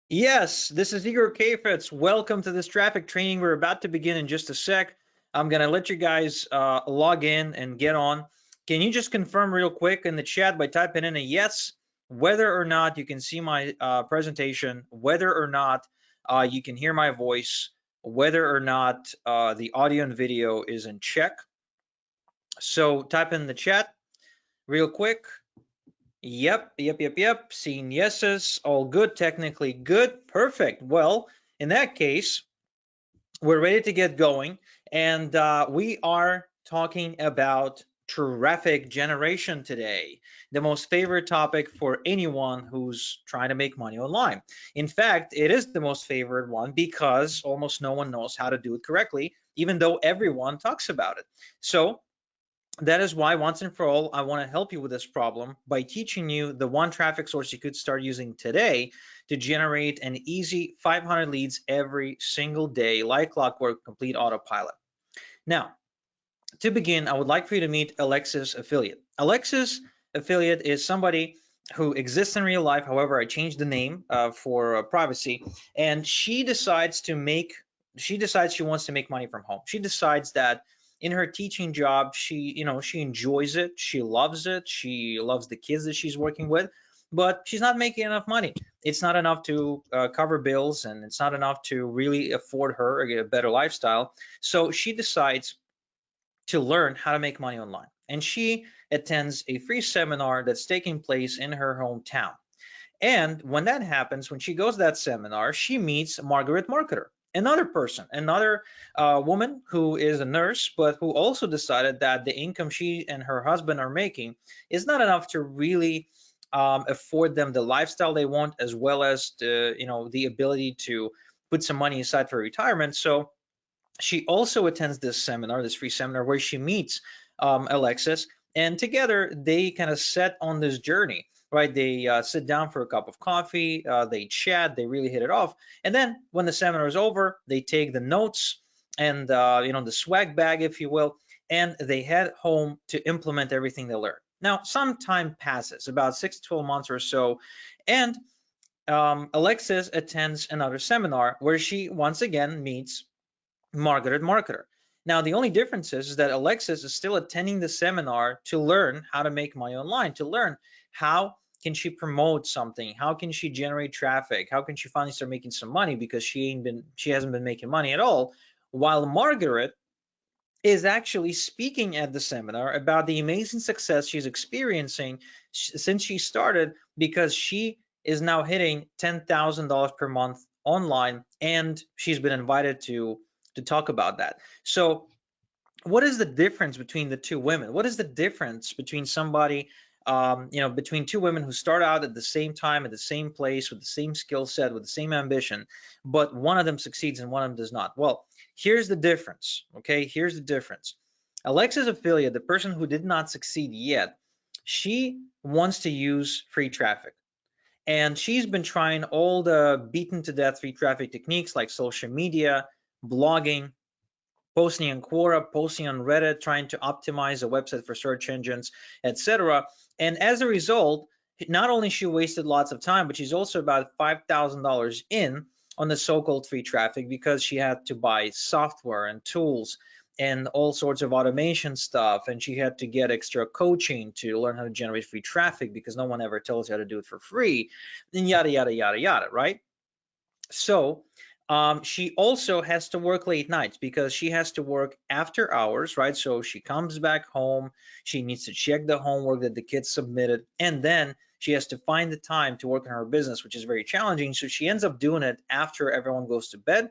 Yes, this is Igor Kafetz. Welcome to this traffic training. We're about to begin in just a sec. I'm going to let you guys log in and get on. Can you just confirm real quick in the chat by typing in a yes, whether or not you can see my presentation, whether or not you can hear my voice, whether or not the audio and video is in check. So type in the chat real quick. Yep. Seeing yeses, all good, technically good, perfect. Well, in that case, we're ready to get going, and we are talking about traffic generation today, the most favorite topic for anyone who's trying to make money online. In fact, it is the most favorite one because almost no one knows how to do it correctly, even though everyone talks about it. So that is why, once and for all, I want to help you with this problem by teaching you the one traffic source you could start using today to generate an easy 500 leads every single day, like clockwork, complete autopilot. Now, to begin, I would like for you to meet Alexis Affiliate. Alexis Affiliate is somebody who exists in real life. However, I changed the name for privacy, and she decides she wants to make money from home. She decides that in her teaching job, she enjoys it, she loves the kids that she's working with, but she's not making enough money. It's not enough to cover bills, and it's not enough to really afford her a better lifestyle. So she decides to learn how to make money online. And she attends a free seminar that's taking place in her hometown. And when that happens, when she goes to that seminar, she meets Margaret Marketer, another person, another woman who is a nurse, but who also decided that the income she and her husband are making is not enough to really afford them the lifestyle they want, as well as the ability to put some money aside for retirement. So she also attends this seminar, this free seminar, where she meets Alexis, and together they kind of set on this journey, right? They sit down for a cup of coffee, they chat, they really hit it off, and then when the seminar is over, they take the notes and the swag bag, if you will, and they head home to implement everything they learned. Now, some time passes, about 6 to 12 months or so, and Alexis attends another seminar where she once again meets Margaret Marketer. Now, the only difference is that Alexis is still attending the seminar to learn how to make money online, to learn how can she promote something, how can she generate traffic, how can she finally start making some money, because she hasn't been making money at all, while Margaret is actually speaking at the seminar about the amazing success she's experiencing since she started, because she is now hitting $10,000 per month online, and she's been invited to talk about that. So what is the difference between the two women? What is the difference between somebody, between two women who start out at the same time, at the same place, with the same skill set, with the same ambition, but one of them succeeds and one of them does not? Well, here's the difference, okay? Here's the difference. Alexa's affiliate, the person who did not succeed yet, she wants to use free traffic. And she's been trying all the beaten to death free traffic techniques like social media, blogging, posting on Quora, posting on Reddit, trying to optimize a website for search engines, etc. And as a result, not only she wasted lots of time, but she's also about $5,000 in on the so-called free traffic, because she had to buy software and tools and all sorts of automation stuff, and she had to get extra coaching to learn how to generate free traffic, because no one ever tells you how to do it for free, and yada yada yada yada, right? So she also has to work late nights, because she has to work after hours, right? So she comes back home, she needs to check the homework that the kids submitted, and then she has to find the time to work on her business, which is very challenging. So she ends up doing it after everyone goes to bed.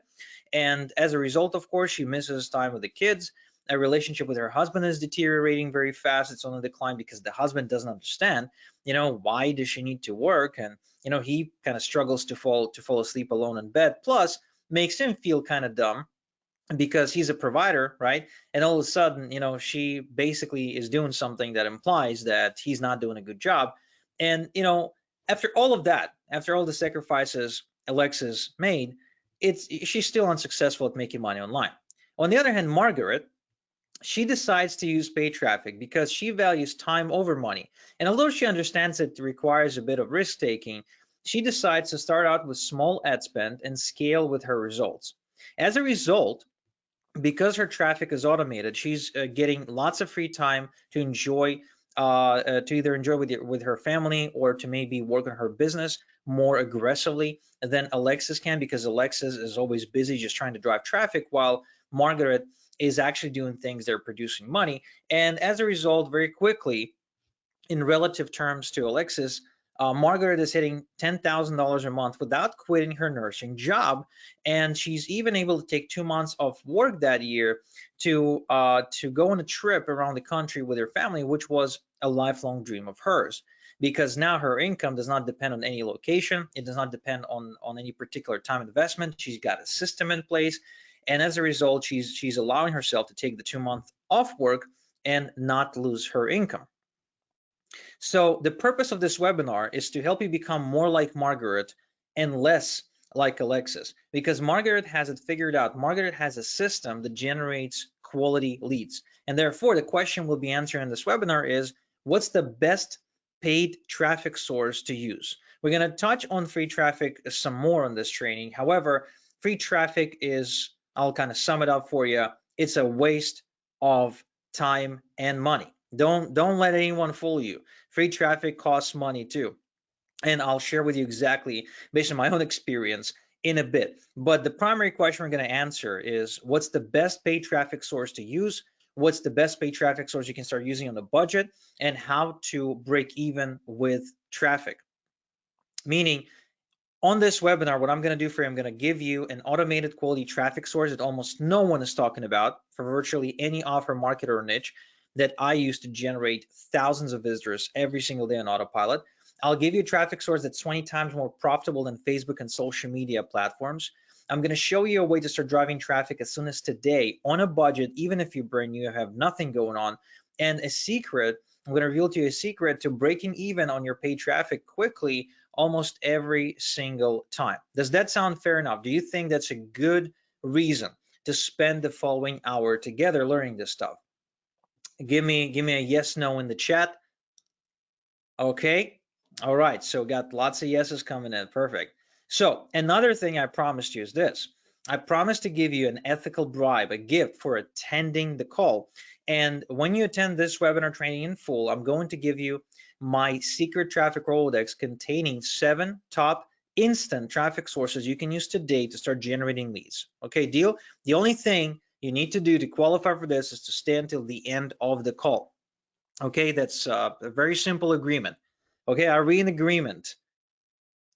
And as a result, of course, she misses time with the kids. A relationship with her husband is deteriorating very fast. It's on the decline because the husband doesn't understand, why does she need to work? And he kind of struggles to fall asleep alone in bed, plus makes him feel kind of dumb because he's a provider, right? And all of a sudden, she basically is doing something that implies that he's not doing a good job. And after all of that, after all the sacrifices Alexis made, she's still unsuccessful at making money online. On the other hand, Margaret, she decides to use paid traffic because she values time over money. And although she understands it requires a bit of risk taking, she decides to start out with small ad spend and scale with her results. As a result, because her traffic is automated, she's getting lots of free time to enjoy, to either enjoy with her family or to maybe work on her business more aggressively than Alexis can, because Alexis is always busy just trying to drive traffic, while Margaret is actually doing things that are producing money. And as a result, very quickly, in relative terms to Alexis, Margaret is hitting $10,000 a month without quitting her nursing job, and she's even able to take 2 months of work that year to go on a trip around the country with her family, which was a lifelong dream of hers. Because now her income does not depend on any location, it does not depend on any particular time investment. She's got a system in place, and as a result, she's allowing herself to take the 2 month off work and not lose her income. So the purpose of this webinar is to help you become more like Margaret and less like Alexis, because Margaret has it figured out. Margaret has a system that generates quality leads. And therefore, the question we'll be answering in this webinar is, what's the best paid traffic source to use? We're going to touch on free traffic some more on this training. However, free traffic is, I'll kind of sum it up for you, it's a waste of time and money. Don't let anyone fool you. Free traffic costs money too. And I'll share with you exactly based on my own experience in a bit. But the primary question we're going to answer is, what's the best paid traffic source to use? What's the best paid traffic source you can start using on a budget? And how to break even with traffic. Meaning, on this webinar, what I'm going to do for you, I'm going to give you an automated quality traffic source that almost no one is talking about for virtually any offer, market, or niche that I use to generate thousands of visitors every single day on autopilot. I'll give you a traffic source that's 20 times more profitable than Facebook and social media platforms. I'm going to show you a way to start driving traffic as soon as today on a budget, even if you're brand new, you have nothing going on. And a secret, I'm going to reveal to you a secret to breaking even on your paid traffic quickly almost every single time. Does that sound fair enough? Do you think that's a good reason to spend the following hour together learning this stuff? Give me a yes, no in the chat. Okay. All right. So got lots of yeses coming in. Perfect. So another thing I promised you is this. I promised to give you an ethical bribe, a gift for attending the call. And when you attend this webinar training in full, I'm going to give you my secret traffic Rolodex containing 7 top instant traffic sources you can use today to start generating leads. Okay, deal? The only thing you need to do to qualify for this is to stay until the end of the call. Okay, that's a very simple agreement. Okay, are we in agreement?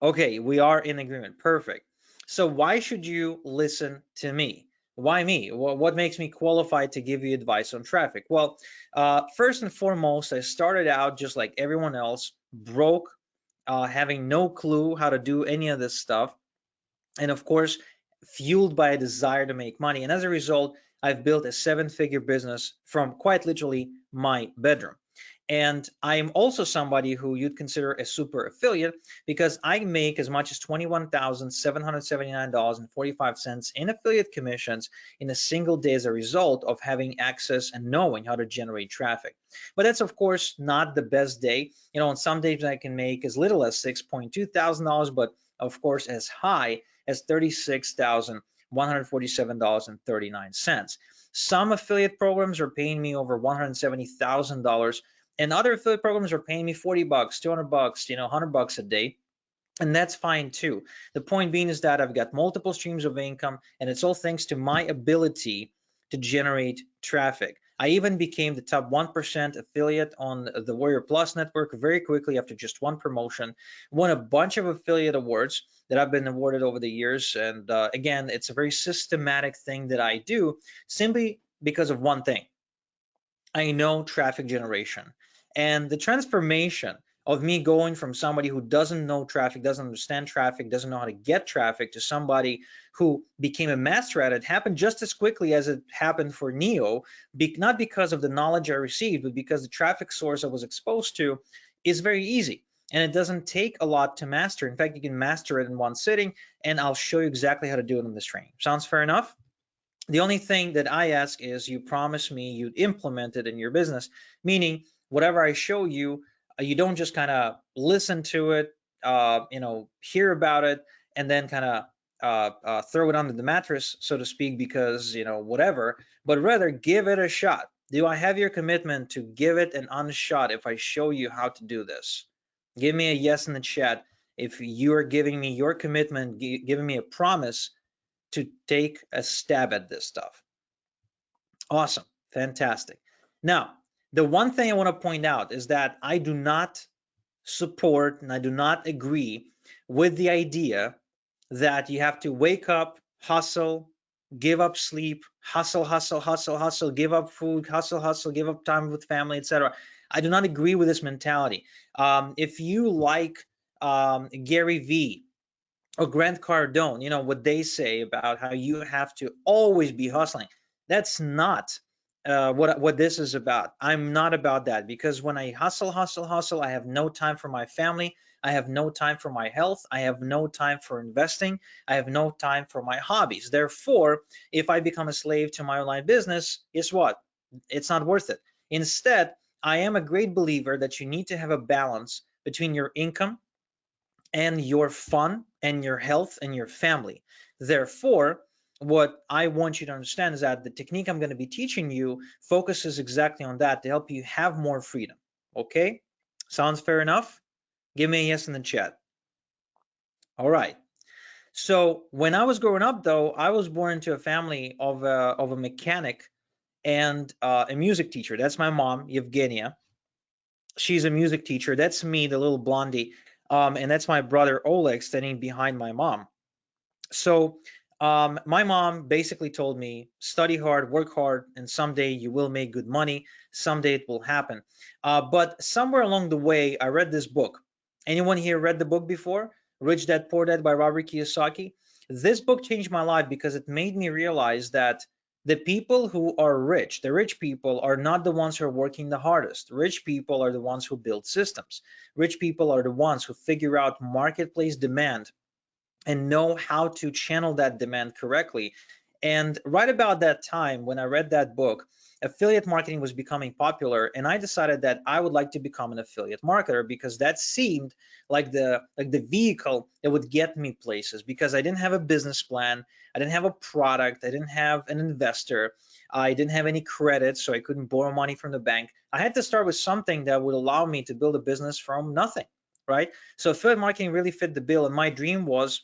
Okay, we are in agreement. Perfect. So why should you listen to me? Why me? What makes me qualified to give you advice on traffic? Well, first and foremost, I started out just like everyone else, broke, having no clue how to do any of this stuff. And of course, fueled by a desire to make money. And as a result, I've built a 7-figure business from quite literally my bedroom. And I'm also somebody who you'd consider a super affiliate, because I make as much as $21,779.45 in affiliate commissions in a single day as a result of having access and knowing how to generate traffic. But that's of course not the best day. You know, on some days I can make as little as $6.2 thousand, but of course as high as $36,147.39. Some affiliate programs are paying me over $170,000, and other affiliate programs are paying me 40 bucks, 200 bucks, 100 bucks a day. And that's fine too. The point being is that I've got multiple streams of income, and it's all thanks to my ability to generate traffic. I even became the top 1% affiliate on the Warrior Plus network very quickly after just one promotion. Won a bunch of affiliate awards that I've been awarded over the years. And again, it's a very systematic thing that I do simply because of one thing. I know traffic generation, and the transformation of me going from somebody who doesn't know traffic, doesn't understand traffic, doesn't know how to get traffic, to somebody who became a master at it happened just as quickly as it happened for Neo, not because of the knowledge I received, but because the traffic source I was exposed to is very easy. And it doesn't take a lot to master. In fact, you can master it in one sitting, and I'll show you exactly how to do it in this training. Sounds fair enough? The only thing that I ask is you promise me you'd implement it in your business, meaning whatever I show you, you don't just kind of listen to it, hear about it and then kind of throw it under the mattress, so to speak, because whatever, but rather give it a shot. Do I have your commitment to give it an honest shot if I show you how to do this? Give me a yes in the chat if you are giving me your commitment, giving me a promise to take a stab at this stuff. Awesome. Fantastic. Now, the one thing I want to point out is that I do not support and I do not agree with the idea that you have to wake up, hustle, give up sleep, hustle, hustle, hustle, hustle, give up food, hustle, hustle, give up time with family, etc. I do not agree with this mentality. If you like Gary Vee or Grant Cardone, what they say about how you have to always be hustling, that's not what this is about. I'm not about that, because when I hustle, hustle, hustle, I have no time for my family. I have no time for my health. I have no time for investing. I have no time for my hobbies. Therefore, if I become a slave to my online business, guess what? It's not worth it. Instead, I am a great believer that you need to have a balance between your income and your fun and your health and your family. Therefore, what I want you to understand is that the technique I'm going to be teaching you focuses exactly on that to help you have more freedom. Okay? Sounds fair enough? Give me a yes in the chat. All right. So when I was growing up, though, I was born into a family of a mechanic and a music teacher. That's my mom, Evgenia. She's a music teacher. That's me, the little blondie. And that's my brother Oleg standing behind my mom. So my mom basically told me, study hard, work hard, and someday you will make good money. Someday it will happen. But somewhere along the way, I read this book. Anyone here read the book before? Rich Dad Poor Dad by Robert Kiyosaki. This book changed my life because it made me realize that the people who are rich, the rich people, are not the ones who are working the hardest. Rich people are the ones who build systems. Rich people are the ones who figure out marketplace demand and know how to channel that demand correctly. And right about that time, when I read that book, affiliate marketing was becoming popular, and I decided that I would like to become an affiliate marketer because that seemed like the vehicle that would get me places, because I didn't have a business plan, I didn't have a product, I didn't have an investor, I didn't have any credit, so I couldn't borrow money from the bank. I had to start with something that would allow me to build a business from nothing, right? So affiliate marketing really fit the bill, and my dream was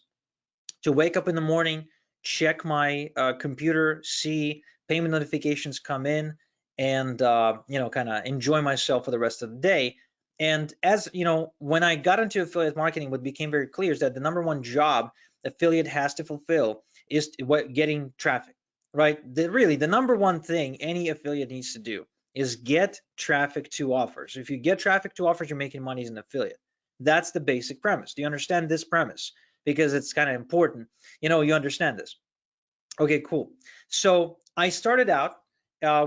to wake up in the morning, check my computer, see payment notifications come in, and kind of enjoy myself for the rest of the day. And as you know, when I got into affiliate marketing, what became very clear is that the number one job affiliate has to fulfill is getting traffic, right? Really, the number one thing any affiliate needs to do is get traffic to offers. If you get traffic to offers, you're making money as an affiliate. That's the basic premise. Do you understand this premise? Because it's kind of important. You understand this. Okay, cool. So I started out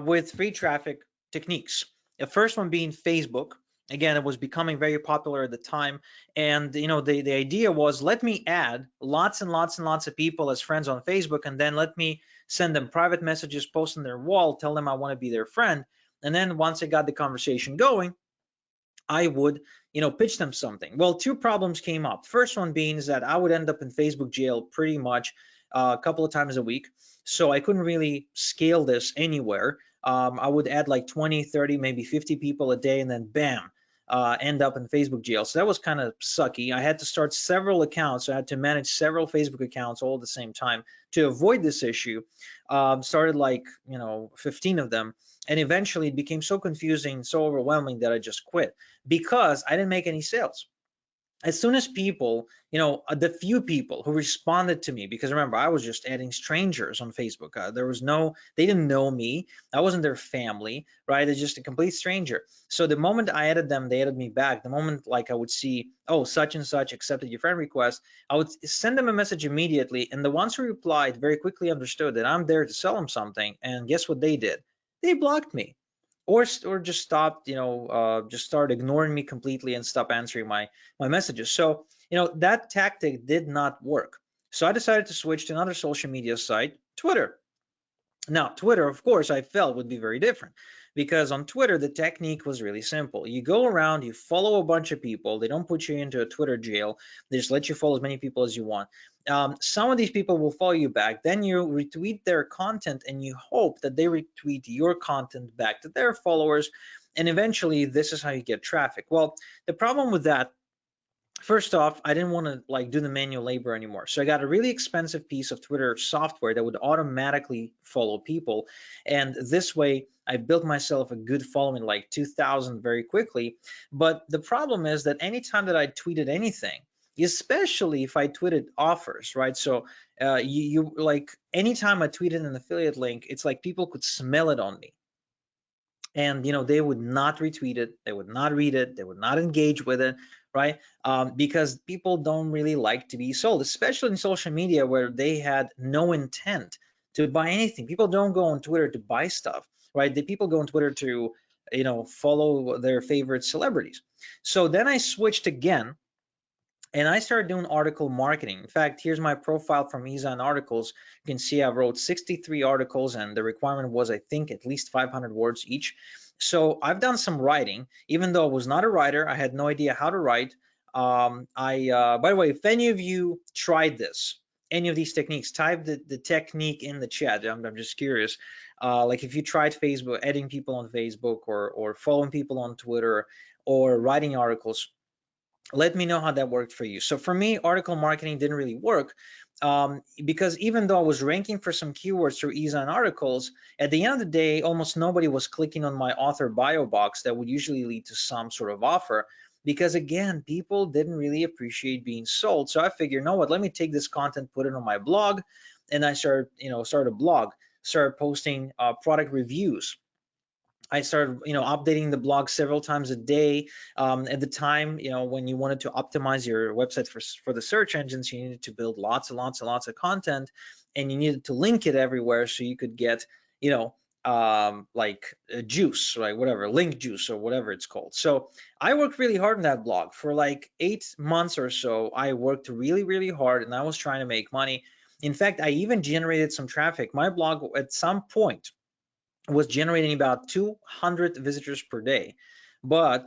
with free traffic techniques. The first one being Facebook. Again, it was becoming very popular at the time. And the idea was, let me add lots and lots and lots of people as friends on Facebook, and then let me send them private messages, post on their wall, tell them I want to be their friend. And then once I got the conversation going, I would, pitch them something. Well, two problems came up. First one being is that I would end up in Facebook jail pretty much a couple of times a week. So I couldn't really scale this anywhere. I would add like 20, 30, maybe 50 people a day, and then bam, end up in Facebook jail. So that was kind of sucky. I had to start several accounts. So I had to manage several Facebook accounts all at the same time to avoid this issue. Started like, 15 of them. And eventually it became so confusing, so overwhelming that I just quit because I didn't make any sales. As soon as people, the few people who responded to me, because remember, I was just adding strangers on Facebook. They didn't know me. I wasn't their family, right? It's just a complete stranger. So the moment I added them, they added me back. The moment like I would see, oh, such and such accepted your friend request, I would send them a message immediately. And the ones who replied very quickly understood that I'm there to sell them something. And guess what they did? They blocked me. Or just stopped, just started ignoring me completely and stopped answering my messages. So, that tactic did not work. So I decided to switch to another social media site, Twitter. Now, Twitter, of course, I felt would be very different because on Twitter, the technique was really simple. You go around, you follow a bunch of people. They don't put you into a Twitter jail. They just let you follow as many people as you want. Some of these people will follow you back. Then you retweet their content and you hope that they retweet your content back to their followers. And eventually, this is how you get traffic. Well, the problem with that, first off, I didn't want to like do the manual labor anymore. So I got a really expensive piece of Twitter software that would automatically follow people. And this way I built myself a good following, like 2,000 very quickly. But the problem is that anytime that I tweeted anything, especially if I tweeted offers, right? So you like anytime I tweeted an affiliate link, it's like people could smell it on me, and they would not retweet it, they would not read it, they would not engage with it, right? Because people don't really like to be sold, especially in social media where they had no intent to buy anything. People don't go on Twitter to buy stuff, right? The people go on Twitter to follow their favorite celebrities. So then I switched again and I started doing article marketing. In fact, here's my profile from Ezine Articles. You can see I wrote 63 articles, and the requirement was, I think, at least 500 words each. So I've done some writing, even though I was not a writer. I had no idea how to write. By the way, if any of you tried this, any of these techniques, type the technique in the chat. I'm just curious. Like if you tried Facebook, adding people on Facebook, or following people on Twitter, or writing articles, let me know how that worked for you. So for me, article marketing didn't really work, because even though I was ranking for some keywords through Ezine Articles, at the end of the day, almost nobody was clicking on my author bio box that would usually lead to some sort of offer, because again, people didn't really appreciate being sold. So I figured, you know what, let me take this content, put it on my blog, and I started a blog, started posting product reviews. I started, updating the blog several times a day. At the time, when you wanted to optimize your website for the search engines, you needed to build lots and lots and lots of content, and you needed to link it everywhere so you could get, like a juice, right? Whatever, link juice or whatever it's called. So I worked really hard on that blog for like 8 months or so. I worked really, really hard, and I was trying to make money. In fact, I even generated some traffic. My blog at some point was generating about 200 visitors per day, but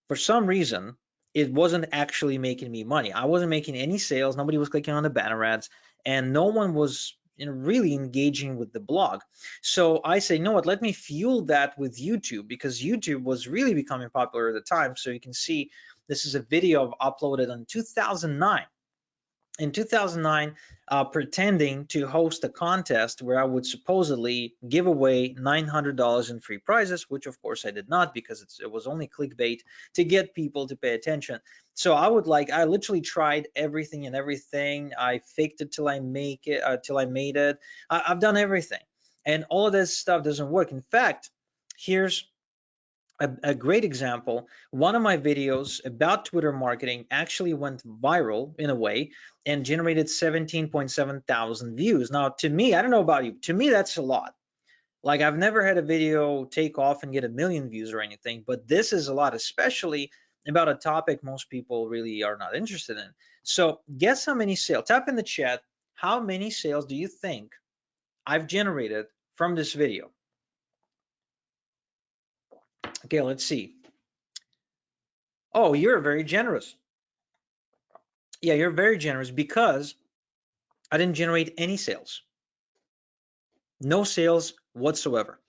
for some reason it wasn't actually making me money. I wasn't making any sales, nobody was clicking on the banner ads, and no one was really engaging with the blog. So I say, you know what, let me fuel that with YouTube, because YouTube was really becoming popular at the time. So you can see this is a video I've uploaded in 2009. In 2009, pretending to host a contest where I would supposedly give away $900 in free prizes, which of course I did not, because it was only clickbait to get people to pay attention. So I literally tried everything and everything. I faked it till I made it. I've done everything, and all of this stuff doesn't work. In fact, here's a great example. One of my videos about Twitter marketing actually went viral in a way and generated 17.7 thousand views. Now, to me, I don't know about you, to me, that's a lot. Like, I've never had a video take off and get 1,000,000 views or anything, but this is a lot, especially about a topic most people really are not interested in. So guess how many sales, type in the chat, how many sales do you think I've generated from this video? Okay, let's see. Oh, you're very generous. Yeah, you're very generous, because I didn't generate any sales. No sales whatsoever.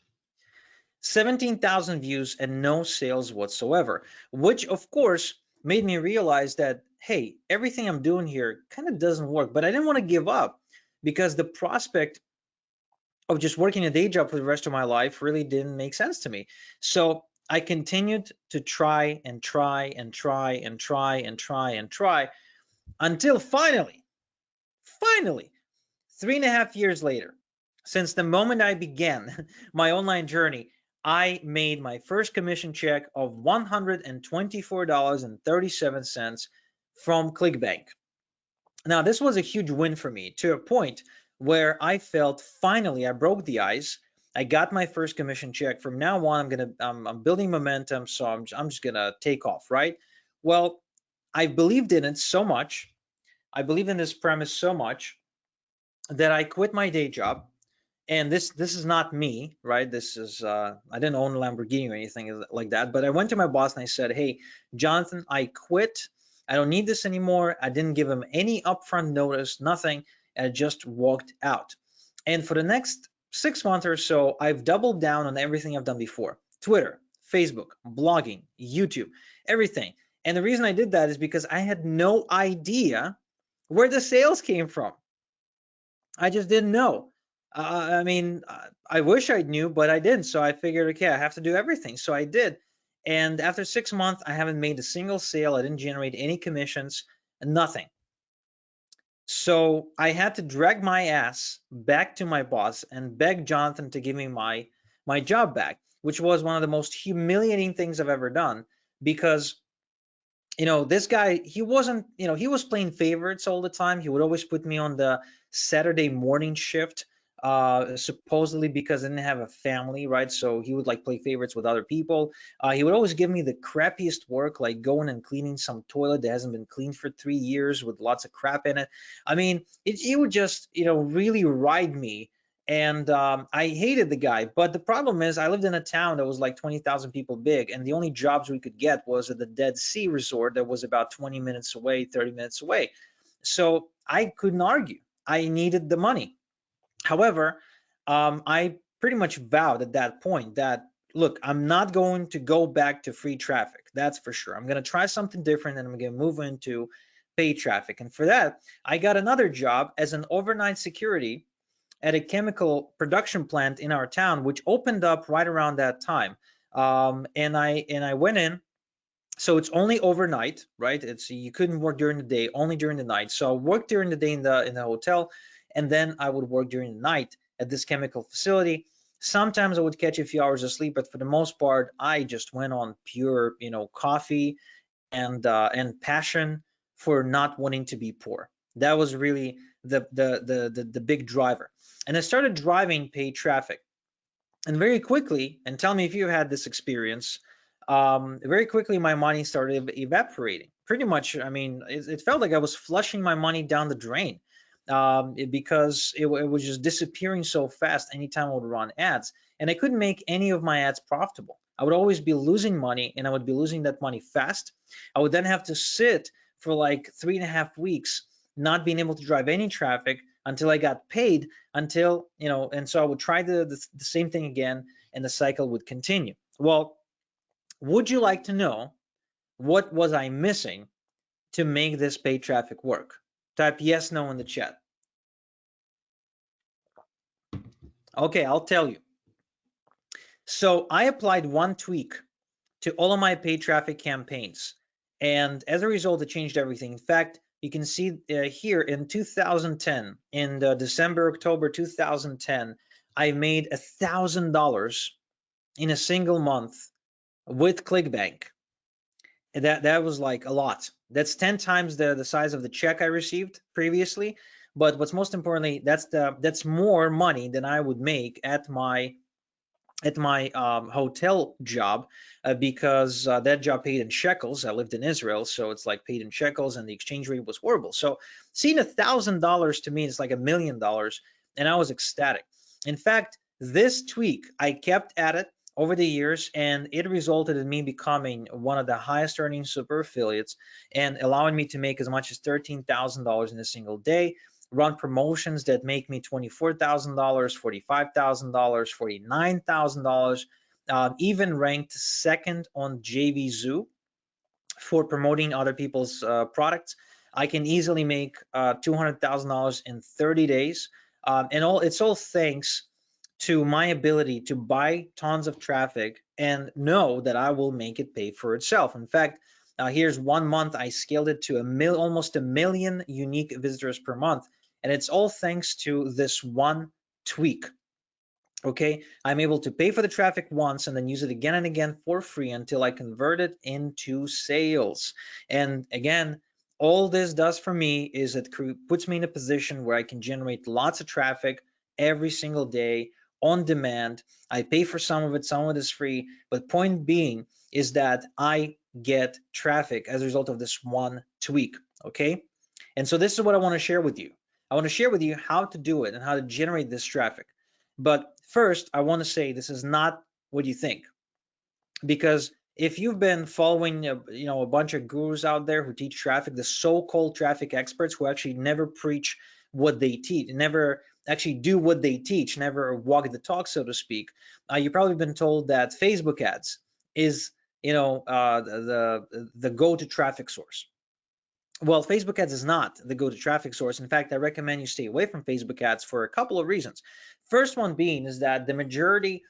17,000 views and no sales whatsoever, which of course made me realize that, hey, everything I'm doing here kind of doesn't work. But I didn't want to give up, because the prospect of just working a day job for the rest of my life really didn't make sense to me. So I continued to try and try and try and try and try and try until finally, 3.5 years later, since the moment I began my online journey, I made my first commission check of $124.37 from ClickBank. Now, this was a huge win for me, to a point where I felt finally I broke the ice. I got my first commission check. From now on, I'm building momentum, so I'm just gonna take off, right? Well, I believed in it so much. I believed in this premise so much that I quit my day job, and this is not me, right? This is I didn't own a Lamborghini or anything like that, but I went to my boss and I said, hey, Jonathan, I quit. I don't need this anymore. I didn't give him any upfront notice, nothing. I just walked out. And for the next 6 months or so, I've doubled down on everything I've done before: Twitter, Facebook, blogging, YouTube, everything. And the reason I did that is because I had no idea where the sales came from. I just didn't know. I mean, I wish I knew, but I didn't. So I figured, okay, I have to do everything. So I did. And after 6 months, I haven't made a single sale. I didn't generate any commissions, nothing. So I had to drag my ass back to my boss and beg Jonathan to give me my job back, which was one of the most humiliating things I've ever done, because this guy, he wasn't, he was playing favorites all the time. He would always put me on the Saturday morning shift, supposedly because I didn't have a family, right? So he would like play favorites with other people. He would always give me the crappiest work, like going and cleaning some toilet that hasn't been cleaned for 3 years with lots of crap in it. I mean, he would just, really ride me. And I hated the guy. But the problem is, I lived in a town that was like 20,000 people big, and the only jobs we could get was at the Dead Sea Resort that was about 20 minutes away, 30 minutes away. So I couldn't argue. I needed the money. However, I pretty much vowed at that point that, look, I'm not going to go back to free traffic. That's for sure. I'm going to try something different, and I'm going to move into paid traffic. And for that, I got another job as an overnight security at a chemical production plant in our town, which opened up right around that time. And I went in. So it's only overnight, right? It's, you couldn't work during the day, only during the night. So I worked during the day in the hotel, and then I would work during the night at this chemical facility. Sometimes I would catch a few hours of sleep, but for the most part, I just went on pure, coffee and passion for not wanting to be poor. That was really the big driver. And I started driving paid traffic. And very quickly, and tell me if you had this experience, very quickly my money started evaporating. Pretty much, I mean, it felt like I was flushing my money down the drain, because it was just disappearing so fast anytime I would run ads. And I couldn't make any of my ads profitable. I would always be losing money, and I would be losing that money fast. I would then have to sit for like 3.5 weeks not being able to drive any traffic until I got paid, until, and so I would try the same thing again, and the cycle would continue. Well, would you like to know what was I missing to make this paid traffic work? Type yes, no in the chat. Okay, I'll tell you. So I applied one tweak to all of my paid traffic campaigns, and as a result, it changed everything. In fact, you can see here in 2010, in December, October 2010, I made $1,000 in a single month with ClickBank. That was like a lot. That's 10 times the size of the check I received previously. But what's most importantly, that's more money than I would make at my hotel job, because that job paid in shekels. I lived in Israel, so it's like paid in shekels, and the exchange rate was horrible. So seeing $1,000 to me is like $1,000,000, and I was ecstatic. In fact, this tweak, I kept at it over the years, and it resulted in me becoming one of the highest earning super affiliates, and allowing me to make as much as $13,000 in a single day, run promotions that make me $24,000, $45,000, $49,000, even ranked second on JVZoo for promoting other people's products. I can easily make $200,000 in 30 days. And it's all thanks to my ability to buy tons of traffic and know that I will make it pay for itself. In fact, here's 1 month I scaled it to almost 1 million unique visitors per month, and it's all thanks to this one tweak. Okay, I'm able to pay for the traffic once and then use it again and again for free until I convert it into sales. And again, all this does for me is it puts me in a position where I can generate lots of traffic every single day on demand. I pay for some of it is free, but point being is that I get traffic as a result of this one tweak. Okay, and so this is what I want to share with you. I want to share with you how to do it and how to generate this traffic. But first, I want to say this is not what you think, because if you've been following a bunch of gurus out there who teach traffic, the so-called traffic experts who actually never preach what they teach, never actually do what they teach, never walk the talk, so to speak, you've probably been told that Facebook ads is the go-to traffic source. Well, Facebook ads is not the go-to traffic source. In fact, I recommend you stay away from Facebook ads for a couple of reasons. First one being is that the majority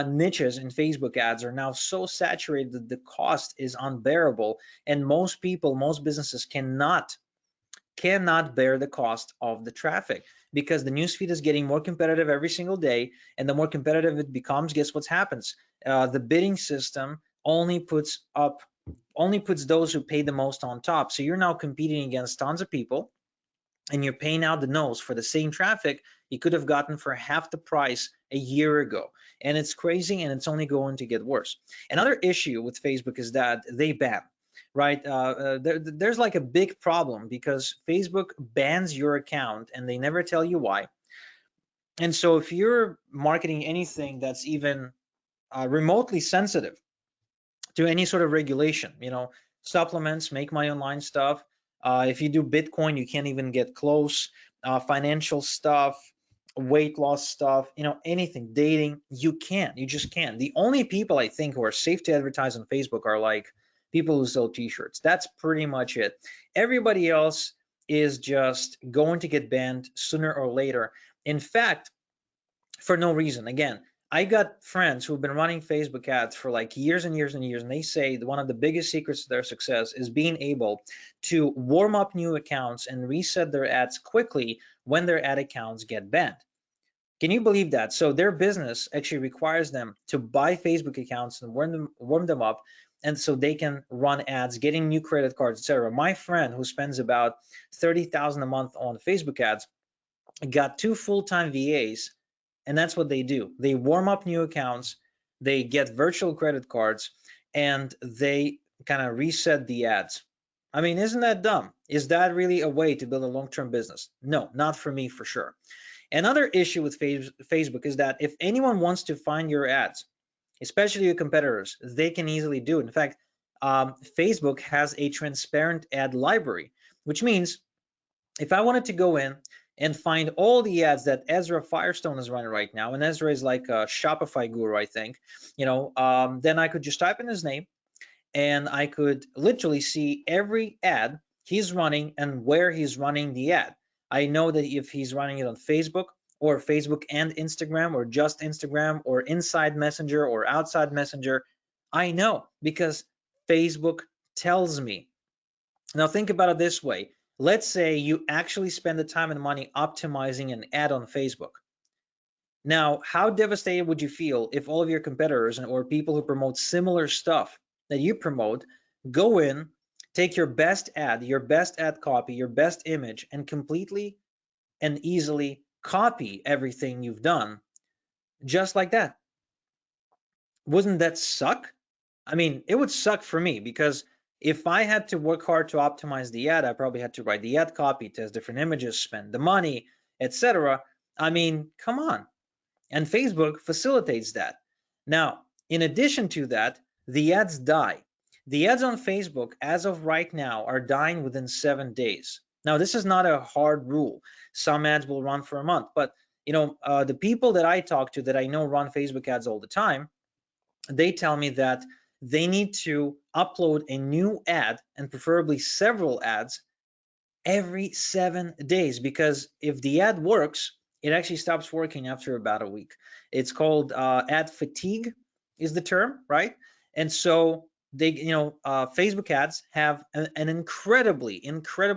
niches in Facebook ads are now so saturated that the cost is unbearable, and most people, most businesses cannot bear the cost of the traffic, because the newsfeed is getting more competitive every single day, and the more competitive it becomes, guess what happens? The bidding system only puts those who pay the most on top. So you're now competing against tons of people, and you're paying out the nose for the same traffic you could have gotten for half the price a year ago. And it's crazy, and it's only going to get worse. Another issue with Facebook is that they ban, right? There's like a big problem because Facebook bans your account and they never tell you why. And so if you're marketing anything that's even remotely sensitive to any sort of regulation, supplements, make money online stuff. If you do Bitcoin, you can't even get close. Financial stuff, weight loss stuff, anything, dating, you just can't. The only people I think who are safe to advertise on Facebook are like people who sell t-shirts. That's pretty much it. Everybody else is just going to get banned sooner or later. In fact, for no reason. Again, I got friends who've been running Facebook ads for like years and years and years, and they say that one of the biggest secrets to their success is being able to warm up new accounts and reset their ads quickly when their ad accounts get banned. Can you believe that? So their business actually requires them to buy Facebook accounts and warm them up, and so they can run ads, getting new credit cards, etc. My friend who spends about $30,000 a month on Facebook ads got 2 full-time VAs, and that's what they do. They warm up new accounts, they get virtual credit cards, and they kind of reset the ads. I mean, isn't that dumb? Is that really a way to build a long-term business? No, not for me, for sure. Another issue with Facebook is that if anyone wants to find your ads, especially your competitors, they can easily do it. In fact, Facebook has a transparent ad library, which means if I wanted to go in and find all the ads that Ezra Firestone is running right now, and Ezra is like a Shopify guru, I think, then I could just type in his name, and I could literally see every ad he's running and where he's running the ad. I know that if he's running it on Facebook or Facebook and Instagram, or just Instagram, or inside Messenger or outside Messenger, I know because Facebook tells me. Now think about it this way. Let's say you actually spend the time and money optimizing an ad on Facebook. Now, how devastated would you feel if all of your competitors or people who promote similar stuff that you promote go in, take your best ad copy, your best image, and completely and easily copy everything you've done just like that? Wouldn't that suck? I mean, it would suck for me, because if I had to work hard to optimize the ad, I probably had to write the ad copy, test different images, spend the money, etc. I mean, come on. And Facebook facilitates that. Now, in addition to that, the ads die. The ads on Facebook, as of right now, are dying within 7 days. Now, this is not a hard rule. Some ads will run for a month, but the people that I talk to that I know run Facebook ads all the time, they tell me that they need to upload a new ad, and preferably several ads, every 7 days, because if the ad works, it actually stops working after about a week. It's called ad fatigue is the term, right? And so they, Facebook ads have an incredibly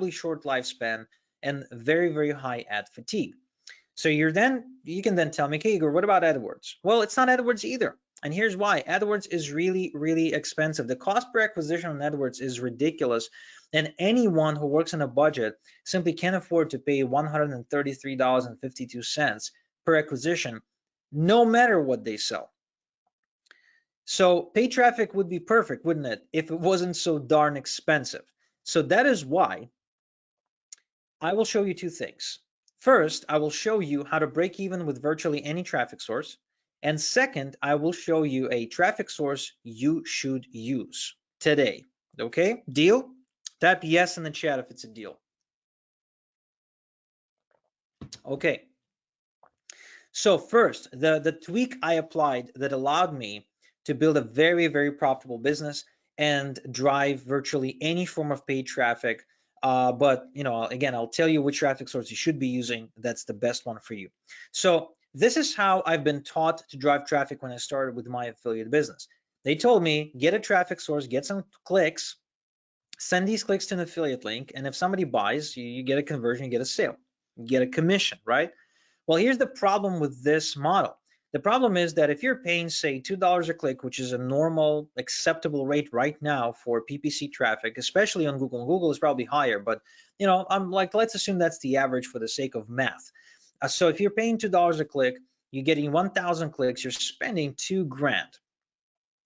short lifespan and very, very high ad fatigue. So you can then tell me, okay, Igor, what about AdWords? Well, it's not AdWords either. And here's why. AdWords is really, really expensive. The cost per acquisition on AdWords is ridiculous. And anyone who works on a budget simply can't afford to pay $133.52 per acquisition, no matter what they sell. So paid traffic would be perfect, wouldn't it, if it wasn't so darn expensive? So that is why I will show you two things. First, I will show you how to break even with virtually any traffic source. And second, I will show you a traffic source you should use today. Okay, deal? Type yes in the chat if it's a deal. Okay, so first, the tweak I applied that allowed me to build a very, very profitable business and drive virtually any form of paid traffic. But again, I'll tell you which traffic source you should be using. That's the best one for you. So this is how I've been taught to drive traffic when I started with my affiliate business. They told me, get a traffic source, get some clicks, send these clicks to an affiliate link, and if somebody buys, you get a conversion, you get a sale, you get a commission, right? Well, here's the problem with this model. The problem is that if you're paying, say, $2 a click, which is a normal, acceptable rate right now for PPC traffic, especially on Google. Google is probably higher, but I'm like, let's assume that's the average for the sake of math. So if you're paying $2 a click, you're getting 1,000 clicks, you're spending $2,000.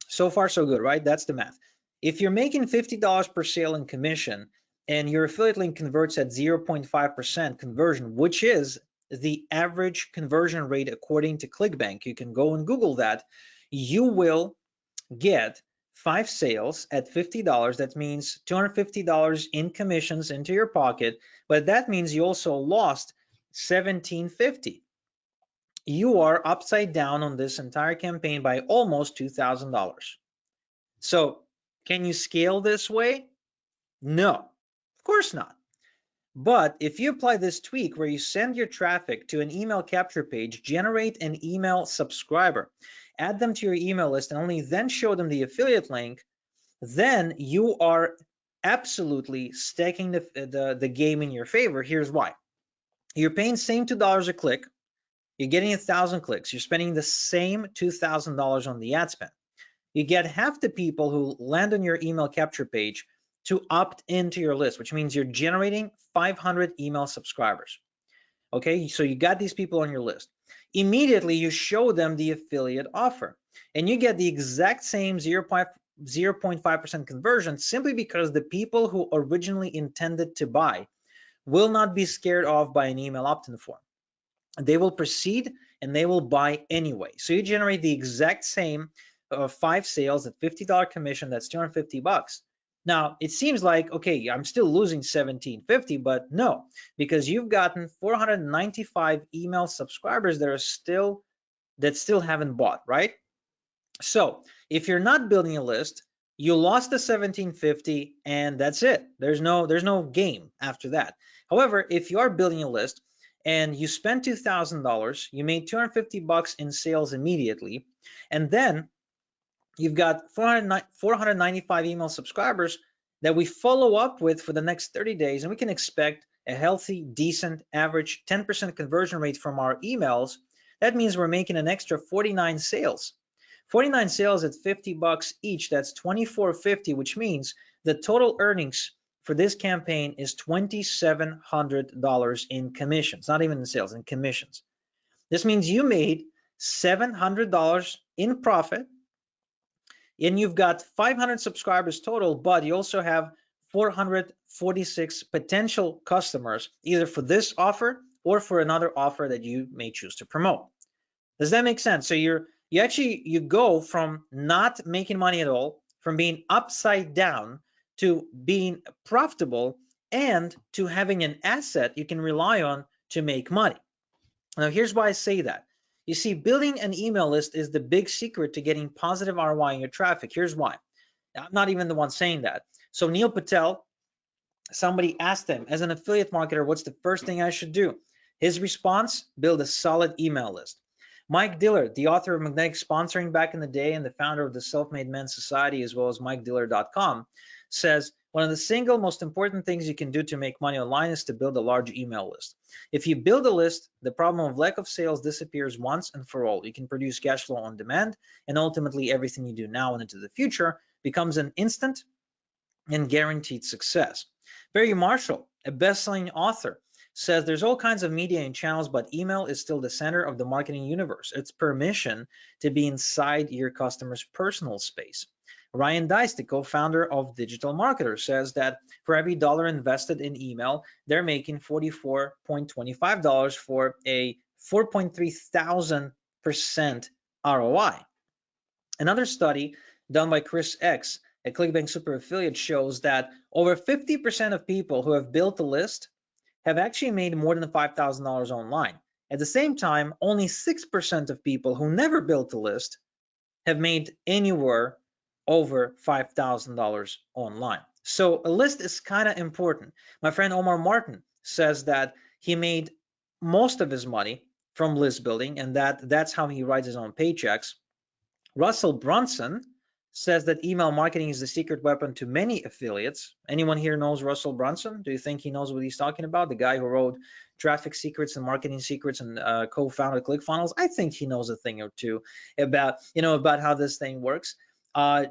So far, so good, right? That's the math. If you're making $50 per sale in commission and your affiliate link converts at 0.5% conversion, which is the average conversion rate according to ClickBank, you can go and Google that, you will get 5 sales at $50. That means $250 in commissions into your pocket, but that means you also lost $1,750. You are upside down on this entire campaign by almost $2,000. So can you scale this way? No, of course not. But if you apply this tweak where you send your traffic to an email capture page, generate an email subscriber, add them to your email list, and only then show them the affiliate link, then you are absolutely staking the game in your favor. Here's why. You're paying same $2 a click. You're getting 1,000 clicks. You're spending the same $2,000 on the ad spend. You get half the people who land on your email capture page to opt into your list, which means you're generating 500 email subscribers. Okay, so you got these people on your list. Immediately, you show them the affiliate offer, and you get the exact same 0.5% conversion simply because the people who originally intended to buy will not be scared off by an email opt-in form. They will proceed and they will buy anyway. So you generate the exact same 5 sales at $50 commission. That's $250. Now it seems like, okay, I'm still losing $1,750, but no, because you've gotten 495 email subscribers that still haven't bought, right? So if you're not building a list, you lost the $1,750 and that's it. There's no game after that. However, if you are building a list and you spend $2,000, you made $250 in sales immediately, and then you've got 495 email subscribers that we follow up with for the next 30 days, and we can expect a healthy, decent, average 10% conversion rate from our emails. That means we're making an extra 49 sales. 49 sales at $50 each, that's $2,450, which means the total earnings for this campaign is $2,700 in commissions, not even in sales, in commissions. This means you made $700 in profit, and you've got 500 subscribers total, but you also have 446 potential customers, either for this offer or for another offer that you may choose to promote. Does that make sense? So you go from not making money at all, from being upside down, to being profitable and to having an asset you can rely on to make money. Now, here's why I say that. You see, building an email list is the big secret to getting positive ROI in your traffic. Here's why. I'm not even the one saying that. So Neil Patel, somebody asked him, as an affiliate marketer, what's the first thing I should do? His response, build a solid email list. Mike Diller, the author of Magnetic Sponsoring back in the day and the founder of the Self-Made Men Society, as well as MikeDiller.com, says, one of the single most important things you can do to make money online is to build a large email list. If you build a list, the problem of lack of sales disappears once and for all. You can produce cash flow on demand, and ultimately everything you do now and into the future becomes an instant and guaranteed success. Barry Marshall, a best-selling author, says there's all kinds of media and channels, but email is still the center of the marketing universe. It's permission to be inside your customer's personal space. Ryan Deiss, the co-founder of Digital Marketer, says that for every dollar invested in email, they're making $44.25 for a 4.3,000% ROI. Another study done by Chris X, a ClickBank super affiliate, shows that over 50% of people who have built a list have actually made more than $5,000 online. At the same time, only 6% of people who never built a list have made anywhere over $5,000 online. So a list is kind of important. My friend Omar Martin says that he made most of his money from list building, and that's how he writes his own paychecks. Russell Brunson says that email marketing is the secret weapon to many affiliates. Anyone here knows Russell Brunson? Do you think he knows what he's talking about? The guy who wrote Traffic Secrets and Marketing Secrets and co-founded ClickFunnels. I think he knows a thing or two about how this thing works.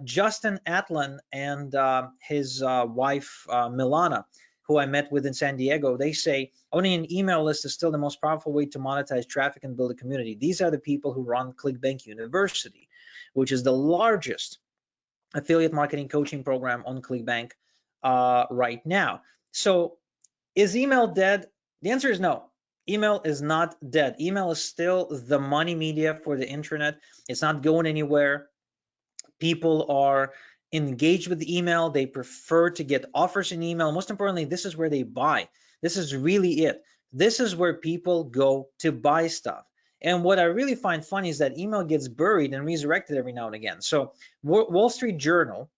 Justin Atlan and his wife Milana, who I met with in San Diego, they say owning an email list is still the most powerful way to monetize traffic and build a community. These are the people who run ClickBank University, which is the largest affiliate marketing coaching program on ClickBank right now. So is email dead? The answer is no. Email is not dead. Email is still the money media for the internet. It's not going anywhere. People are engaged with email. They prefer to get offers in email. Most importantly, this is where they buy. This is really it. This is where people go to buy stuff. And what I really find funny is that email gets buried and resurrected every now and again. So Wall Street Journal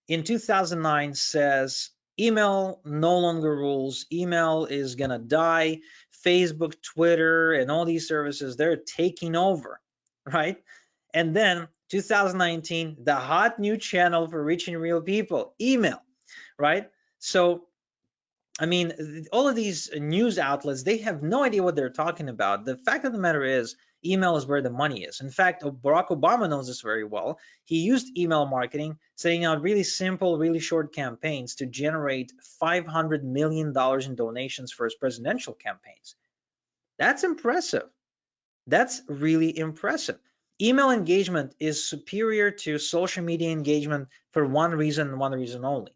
in 2009 says email no longer rules. Email is going to die. Facebook, Twitter, and all these services, they're taking over, right? And then 2019, the hot new channel for reaching real people, email, right? So, I mean, all of these news outlets, they have no idea what they're talking about. The fact of the matter is, email is where the money is. In fact, Barack Obama knows this very well. He used email marketing, setting out really simple, really short campaigns to generate $500 million in donations for his presidential campaigns. That's impressive. That's really impressive. Email engagement is superior to social media engagement for one reason only.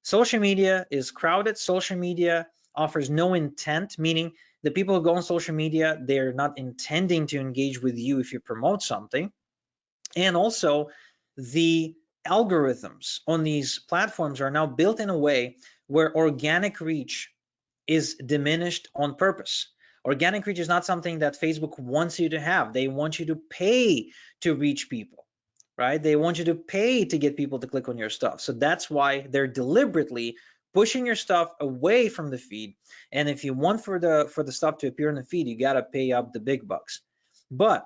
Social media is crowded. Social media offers no intent, meaning the people who go on social media, they're not intending to engage with you if you promote something. And also, the algorithms on these platforms are now built in a way where organic reach is diminished on purpose. Organic reach is not something that Facebook wants you to have. They want you to pay to reach people, right? They want you to pay to get people to click on your stuff. So that's why they're deliberately pushing your stuff away from the feed. And if you want for the stuff to appear in the feed, you got to pay up the big bucks. But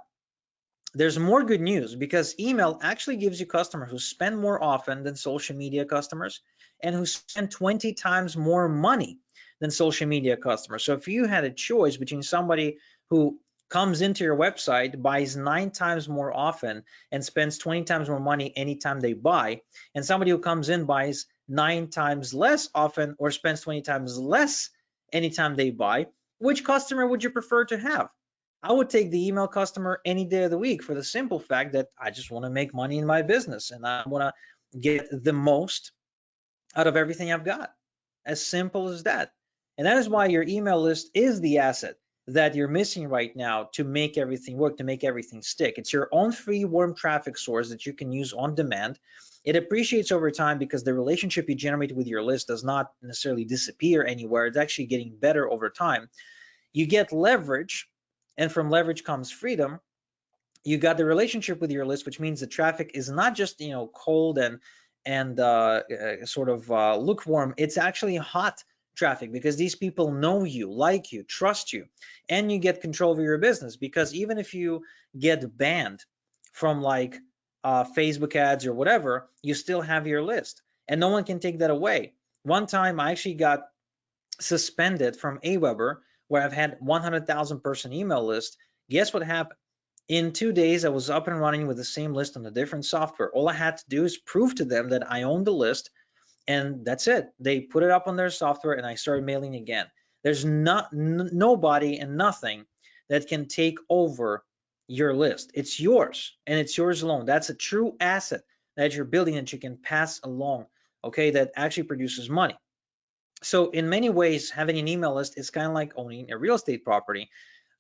there's more good news, because email actually gives you customers who spend more often than social media customers and who spend 20 times more money than social media customers. So if you had a choice between somebody who comes into your website, buys 9 times more often, and spends 20 times more money anytime they buy, and somebody who comes in, buys 9 times less often, or spends 20 times less anytime they buy, which customer would you prefer to have? I would take the email customer any day of the week, for the simple fact that I just want to make money in my business and I want to get the most out of everything I've got. As simple as that. And that is why your email list is the asset that you're missing right now to make everything work, to make everything stick. It's your own free warm traffic source that you can use on demand. It appreciates over time because the relationship you generate with your list does not necessarily disappear anywhere. It's actually getting better over time. You get leverage, and from leverage comes freedom. You got the relationship with your list, which means the traffic is not just cold and sort of lukewarm. It's actually hot traffic, because these people know you, like you, trust you, and you get control over your business. Because even if you get banned from like Facebook ads or whatever, you still have your list, and no one can take that away. One time I actually got suspended from Aweber, where I've had 100,000 person email list. Guess what happened? In 2 days, I was up and running with the same list on a different software. All I had to do is prove to them that I own the list, and that's it. They put it up on their software, and I started mailing again. There's nobody and nothing that can take over your list. It's yours, and it's yours alone. That's a true asset that you're building that you can pass along, okay, that actually produces money. So in many ways, having an email list is kind of like owning a real estate property.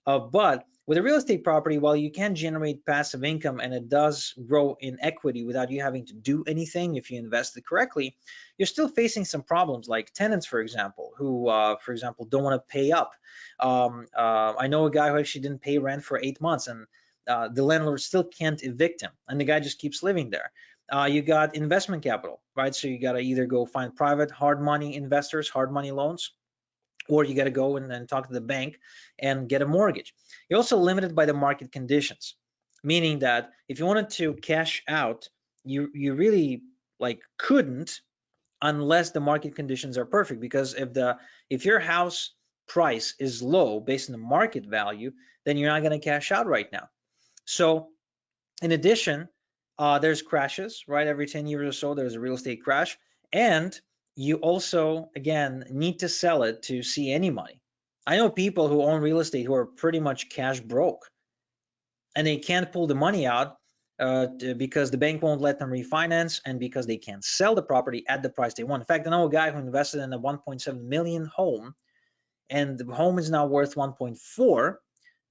But with a real estate property, while you can generate passive income and it does grow in equity without you having to do anything if you invest it correctly, you're still facing some problems like tenants, for example, who, for example, don't want to pay up. I know a guy who actually didn't pay rent for 8 months, and the landlord still can't evict him, and the guy just keeps living there. You got investment capital, right? So you got to either go find private hard money investors, hard money loans, or you got to go and talk to the bank and get a mortgage. You're also limited by the market conditions, meaning that if you wanted to cash out, you really like couldn't unless the market conditions are perfect. Because if your house price is low based on the market value, then you're not going to cash out right now. So in addition, there's crashes, right? Every 10 years or so, there's a real estate crash. And you also, again, need to sell it to see any money. I know people who own real estate who are pretty much cash broke, and they can't pull the money out because the bank won't let them refinance, and because they can't sell the property at the price they want. In fact, I know a guy who invested in a 1.7 million home, and the home is now worth 1.4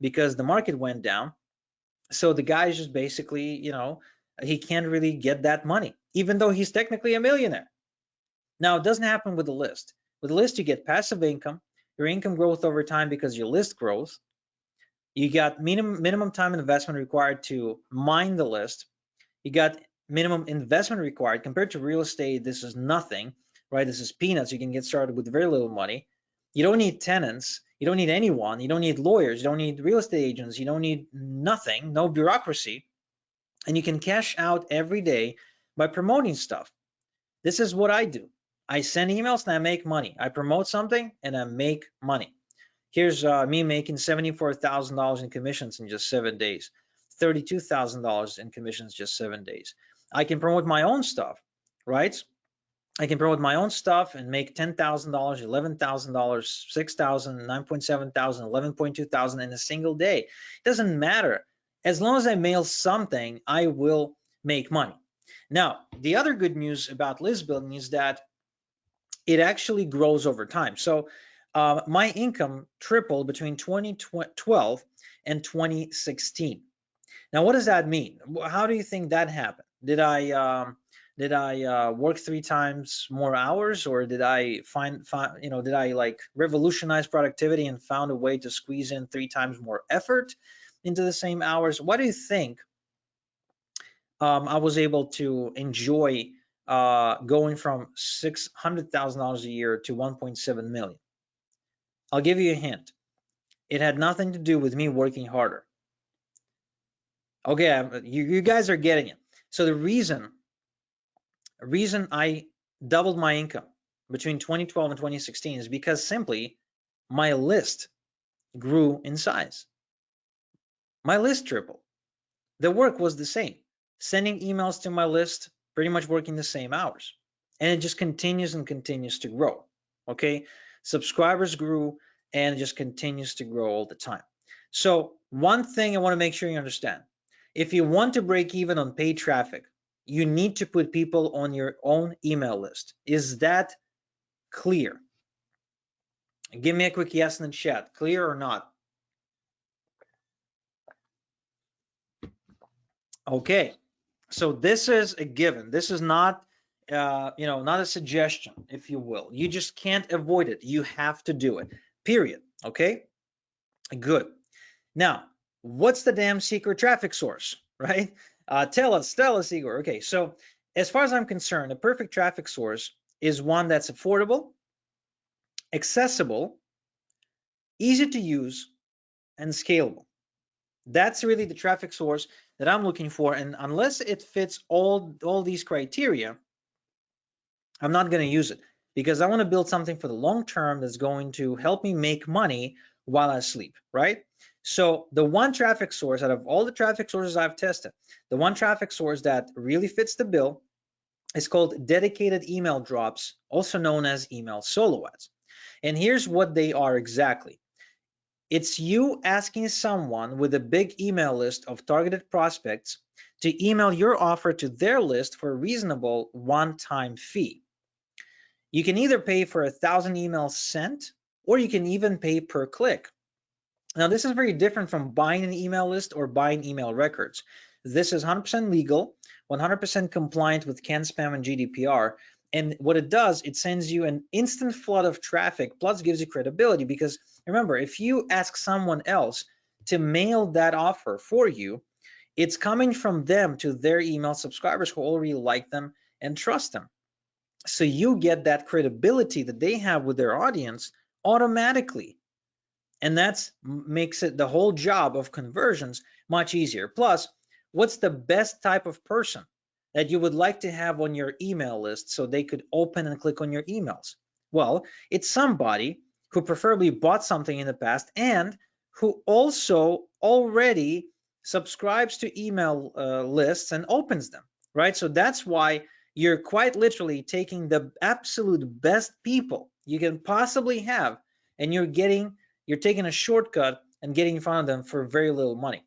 because the market went down. So the guy is just basically, he can't really get that money, even though he's technically a millionaire. Now, it doesn't happen with the list. With the list, you get passive income, your income growth over time because your list grows. You got minimum time investment required to mine the list. You got minimum investment required. Compared to real estate, this is nothing, right? This is peanuts. You can get started with very little money. You don't need tenants. You don't need anyone. You don't need lawyers. You don't need real estate agents. You don't need nothing, no bureaucracy. And you can cash out every day by promoting stuff. This is what I do. I send emails and I make money. I promote something and I make money. Here's me making $74,000 in commissions in just 7 days, $32,000 in commissions just 7 days. I can promote my own stuff, right? I can promote my own stuff and make $10,000, $11,000, $6,000, $9.7 thousand, $11.2 thousand in a single day. It doesn't matter. As long as I mail something, I will make money. Now, the other good news about list building is that it actually grows over time. So my income tripled between 2012 and 2016. Now, what does that mean? How do you think that happened? Did I work 3 times more hours, or did I did I like revolutionize productivity and found a way to squeeze in 3 times more effort into the same hours? What do you think I was able to enjoy going from $600,000 a year to 1.7 million? I'll give you a hint. It had nothing to do with me working harder. Okay, you guys are getting it. So the reason I doubled my income between 2012 and 2016 is because simply my list grew in size. My list tripled. The work was the same. Sending emails to my list, pretty much working the same hours. And it just continues and continues to grow. Okay, subscribers grew and it just continues to grow all the time. So one thing I want to make sure you understand, if you want to break even on paid traffic, you need to put people on your own email list. Is that clear? Give me a quick yes in the chat. Clear or not? Okay, so this is a given. This is not not a suggestion, if you will. You just can't avoid it. You have to do it, period. Okay, good. Now, what's the damn secret traffic source, right? Tell us, Igor. Okay, so as far as I'm concerned, a perfect traffic source is one that's affordable, accessible, easy to use, and scalable. That's really the traffic source that I'm looking for. And unless it fits all these criteria, I'm not going to use it, because I want to build something for the long term that's going to help me make money while I sleep, right? So the one traffic source out of all the traffic sources I've tested, the one traffic source that really fits the bill is called dedicated email drops, also known as email solo ads. And here's what they are exactly. It's you asking someone with a big email list of targeted prospects to email your offer to their list for a reasonable one-time fee. You can either pay for 1,000 emails sent, or you can even pay per click. Now, this is very different from buying an email list or buying email records. This is 100% legal, 100% compliant with CAN-SPAM and GDPR. And what it does, it sends you an instant flood of traffic, plus gives you credibility. Because remember, if you ask someone else to mail that offer for you, it's coming from them to their email subscribers who already like them and trust them. So you get that credibility that they have with their audience automatically. And that makes it the whole job of conversions much easier. Plus, what's the best type of person that you would like to have on your email list so they could open and click on your emails? Well, it's somebody who preferably bought something in the past and who also already subscribes to email lists and opens them, right? So that's why you're quite literally taking the absolute best people you can possibly have, and you're taking a shortcut and getting in front of them for very little money.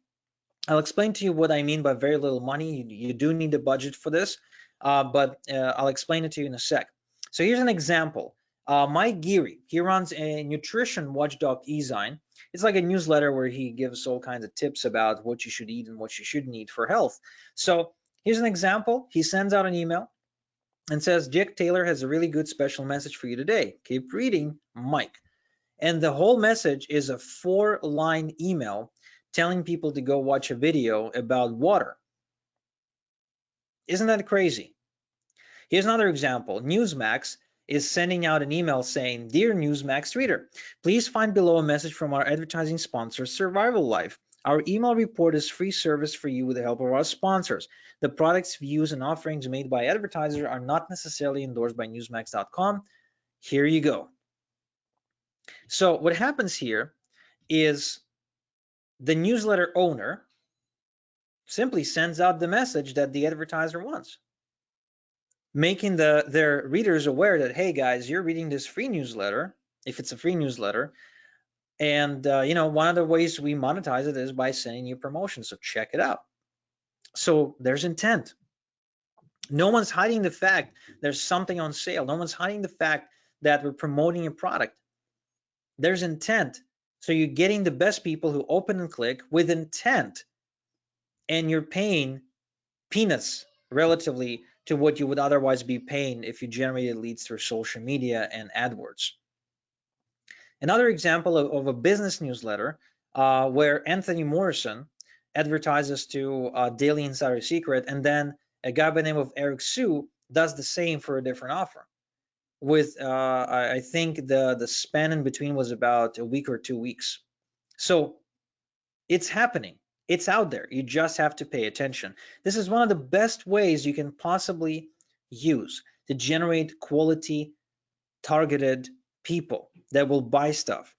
I'll explain to you what I mean by very little money. You do need a budget for this, but I'll explain it to you in a sec. So here's an example. Mike Geary, he runs a nutrition watchdog e-zine. It's like a newsletter where he gives all kinds of tips about what you should eat and what you shouldn't eat for health. So here's an example. He sends out an email and says, Jack Taylor has a really good special message for you today. Keep reading, Mike. And the whole message is a 4-line email telling people to go watch a video about water. Isn't that crazy? Here's another example. Newsmax is sending out an email saying, Dear Newsmax reader, please find below a message from our advertising sponsor, Survival Life. Our email report is free service for you with the help of our sponsors. The products, views, and offerings made by advertisers are not necessarily endorsed by Newsmax.com. Here you go. So what happens here is the newsletter owner simply sends out the message that the advertiser wants, making their readers aware that, hey guys, you're reading this free newsletter, if it's a free newsletter, and one of the ways we monetize it is by sending you promotions, so check it out. So there's intent. No one's hiding the fact there's something on sale. No one's hiding the fact that we're promoting a product. There's intent. So you're getting the best people who open and click with intent, and you're paying peanuts relatively to what you would otherwise be paying if you generated leads through social media and AdWords. Another example of a business newsletter where Anthony Morrison advertises to Daily Insider Secret, and then a guy by the name of Eric Sue does the same for a different offer. With I think the span in between was about a week or 2 weeks. So it's happening. It's out there. You just have to pay attention. This is one of the best ways you can possibly use to generate quality, targeted people that will buy stuff.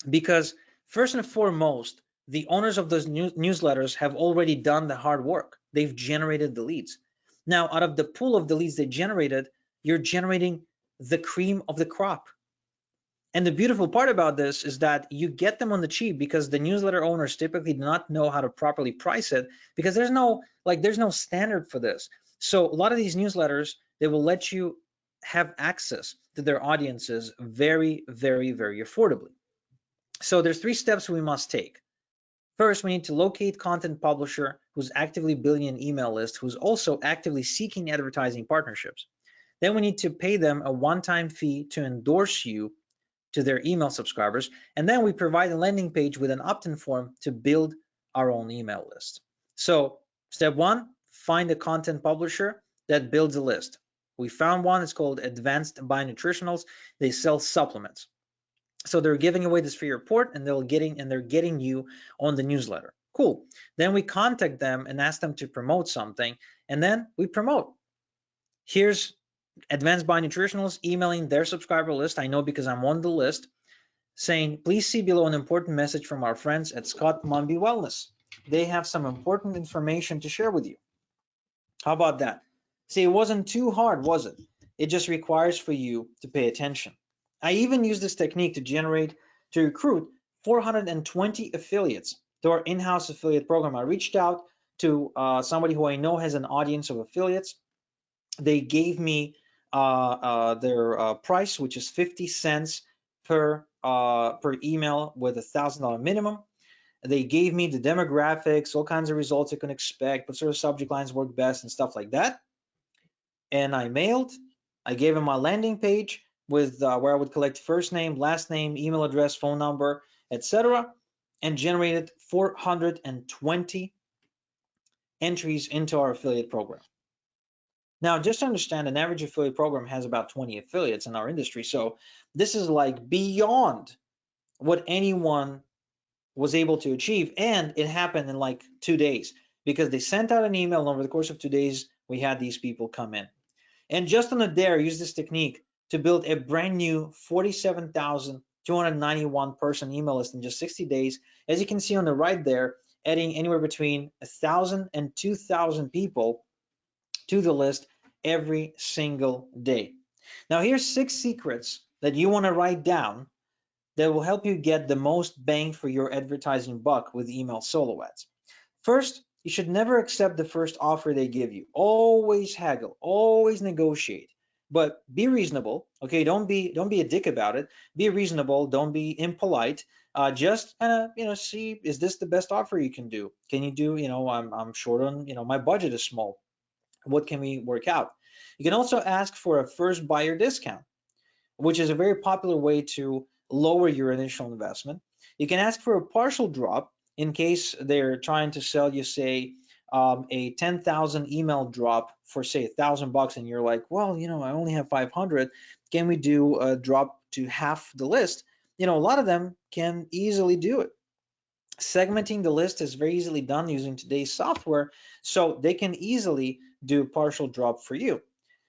Because first and foremost, the owners of those newsletters have already done the hard work. They've generated the leads. Now, out of the pool of the leads they generated, you're generating the cream of the crop. And the beautiful part about this is that you get them on the cheap, because the newsletter owners typically do not know how to properly price it, because there's no standard for this. So a lot of these newsletters, they will let you have access to their audiences very, very, very affordably. So there's 3 steps we must take. First, we need to locate content publisher who's actively building an email list, who's also actively seeking advertising partnerships. Then we need to pay them a one-time fee to endorse you to their email subscribers. And then we provide a landing page with an opt-in form to build our own email list. So step 1, find a content publisher that builds a list. We found one. It's called Advanced Bionutritionals. They sell supplements. So they're giving away this free report, and they're getting you on the newsletter. Cool. Then we contact them and ask them to promote something, and then we promote. Here's Advanced Bionutritionals emailing their subscriber list. I know because I'm on the list, saying, please see below an important message from our friends at Scott Mumby Wellness. They have some important information to share with you. How about that? See, it wasn't too hard, was it? It just requires for you to pay attention. I even use this technique to recruit 420 affiliates to our in-house affiliate program. I reached out to somebody who I know has an audience of affiliates. They gave me their price, which is 50 cents per email with $1,000 minimum. They gave me the demographics, all kinds of results you can expect, what sort of subject lines work best and stuff like that. And I mailed. I gave them my landing page with where I would collect first name, last name, email address, phone number, etc., and generated 420 entries into our affiliate program. Now, just to understand, an average affiliate program has about 20 affiliates in our industry. So this is like beyond what anyone was able to achieve. And it happened in like 2 days because they sent out an email, and over the course of 2 days, we had these people come in. And just on a dare, use this technique to build a brand new 47,291 person email list in just 60 days. As you can see on the right there, adding anywhere between 1,000 and 2,000 people to the list every single day. Now, here's 6 secrets that you want to write down that will help you get the most bang for your advertising buck with email solo ads. First, you should never accept the first offer they give you. Always haggle, always negotiate, but be reasonable. Okay, don't be a dick about it. Be reasonable. Don't be impolite. Just kind of see, is this the best offer you can do? Can you do, I'm short on, my budget is small. What can we work out? You can also ask for a first buyer discount, which is a very popular way to lower your initial investment. You can ask for a partial drop in case they're trying to sell you, say, a 10,000 email drop for, say, $1,000, and you're like, well, I only have 500. Can we do a drop to half the list? A lot of them can easily do it. Segmenting the list is very easily done using today's software, so they can easily do a partial drop for you.